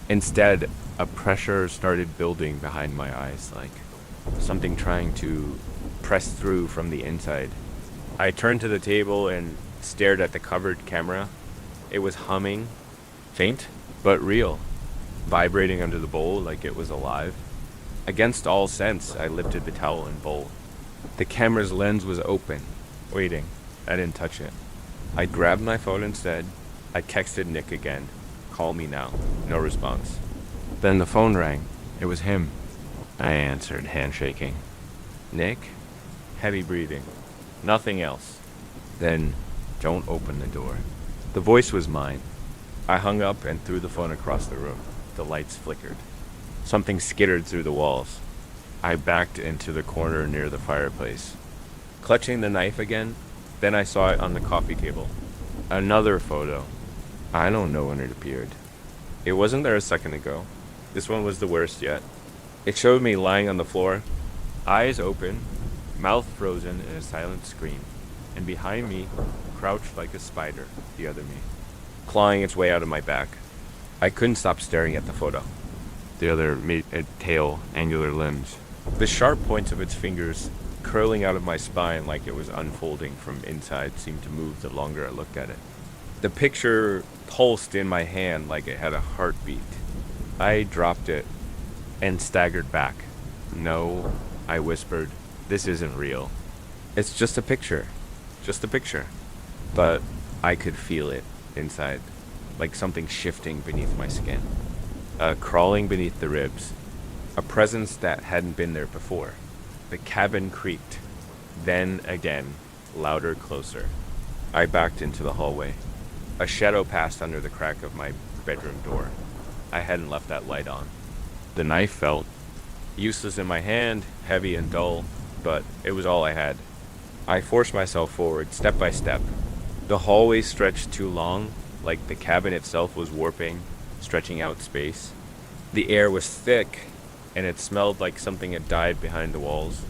[SPEAKER 1] Instead, a pressure started building behind my eyes, like something trying to press through from the inside. I turned to the table and stared at the covered camera. It was humming, faint, but real, vibrating under the bowl like it was alive. Against all sense, I lifted the towel and bowl. The camera's lens was open, waiting. I didn't touch it. I grabbed my phone instead. I texted Nick again. "Call me now." No response. Then the phone rang. It was him. I answered, handshaking. "Nick?" Heavy breathing. Nothing else. Then, "Don't open the door." The voice was mine. I hung up and threw the phone across the room. The lights flickered. Something skittered through the walls. I backed into the corner near the fireplace. Clutching the knife again, then I saw it on the coffee table. Another photo. I don't know when it appeared. It wasn't there a second ago. This one was the worst yet. It showed me lying on the floor, eyes open, mouth frozen in a silent scream, and behind me, crouched like a spider, the other me, clawing its way out of my back. I couldn't stop staring at the photo. The other tail, angular limbs. The sharp points of its fingers curling out of my spine like it was unfolding from inside seemed to move the longer I looked at it. The picture pulsed in my hand like it had a heartbeat. I dropped it and staggered back. "No," I whispered, "this isn't real. It's just a picture. Just a picture." But I could feel it inside, like something shifting beneath my skin. Crawling beneath the ribs. A presence that hadn't been there before. The cabin creaked. Then again, louder, closer. I backed into the hallway. A shadow passed under the crack of my bedroom door. I hadn't left that light on. The knife felt useless in my hand, heavy and dull, but it was all I had. I forced myself forward, step by step. The hallway stretched too long, like the cabin itself was warping, stretching out space. The air was thick, and it smelled like something had died behind the walls.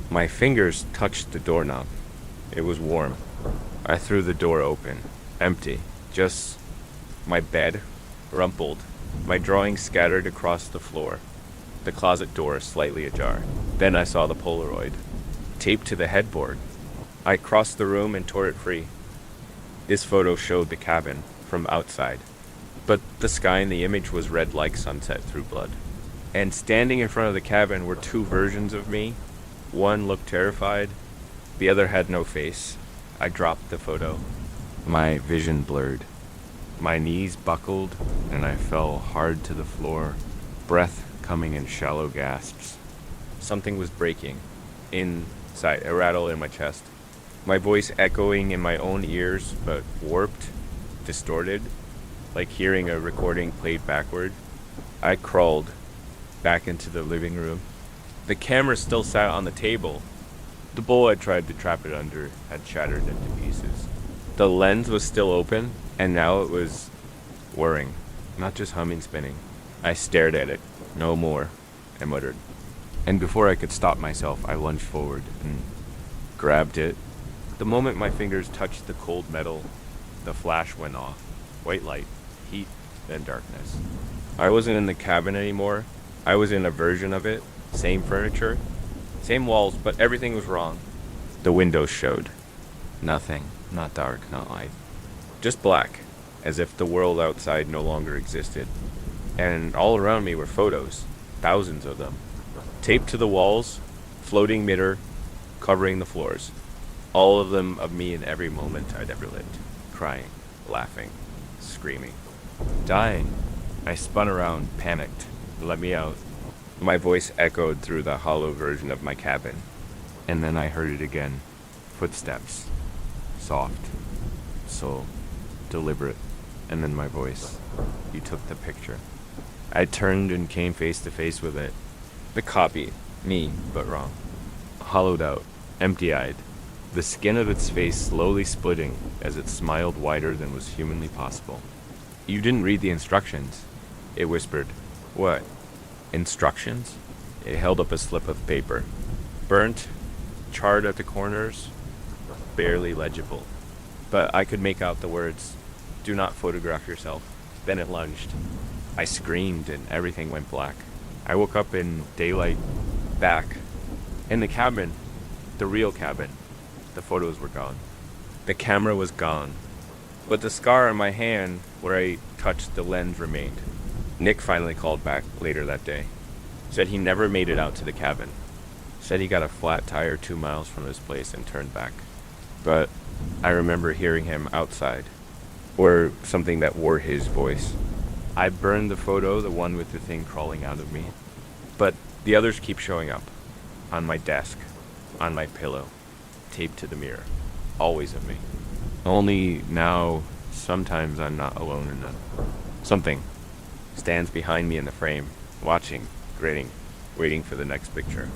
[SPEAKER 1] My fingers touched the doorknob. It was warm. I threw the door open. Empty. Just my bed, rumpled. My drawings scattered across the floor. The closet door slightly ajar. Then I saw the Polaroid, taped to the headboard. I crossed the room and tore it free. This photo showed the cabin from outside, but the sky in the image was red like sunset through blood. And standing in front of the cabin were two versions of me. One looked terrified, the other had no face. I dropped the photo. My vision blurred. My knees buckled, and I fell hard to the floor, breath coming in shallow gasps. Something was breaking. Inside, a rattle in my chest. My voice echoing in my own ears, but warped, distorted, like hearing a recording played backward. I crawled back into the living room. The camera still sat on the table. The bowl I tried to trap it under had shattered into pieces. The lens was still open, and now it was whirring, not just humming, spinning. I stared at it. "No more," I muttered. And before I could stop myself, I lunged forward and grabbed it. The moment my fingers touched the cold metal, the flash went off. White light, heat, then darkness. I wasn't in the cabin anymore. I was in a version of it. Same furniture, same walls, but everything was wrong. The windows showed. Nothing. Not dark, not light. Just black, as if the world outside no longer existed. And all around me were photos, thousands of them, taped to the walls, floating midair, covering the floors. All of them of me in every moment I'd ever lived, crying, laughing, screaming, dying. I spun around, panicked. Let me out. My voice echoed through the hollow version of my cabin. And then I heard it again. Footsteps. Soft. Slow. Deliberate. And then my voice. You took the picture. I turned and came face to face with it. The copy. Me, but wrong. Hollowed out. Empty-eyed. The skin of its face slowly splitting as it smiled wider than was humanly possible. You didn't read the instructions, it whispered. What? Instructions? It held up a slip of paper. Burnt, charred at the corners, barely legible. But I could make out the words, "Do not photograph yourself." Then it lunged. I screamed and everything went black. I woke up in daylight, back, in the cabin, the real cabin. The photos were gone. The camera was gone. But the scar on my hand where I touched the lens remained. Nick finally called back later that day. Said he never made it out to the cabin. Said he got a flat tire 2 miles from his place and turned back. But I remember hearing him outside. Or something that wore his voice. I burned the photo, the one with the thing crawling out of me. But the others keep showing up. On my desk. On my pillow. Taped to the mirror. Always of me. Only now, sometimes I'm not alone in them. Something stands behind me in the frame, watching, grinning, waiting for the next picture.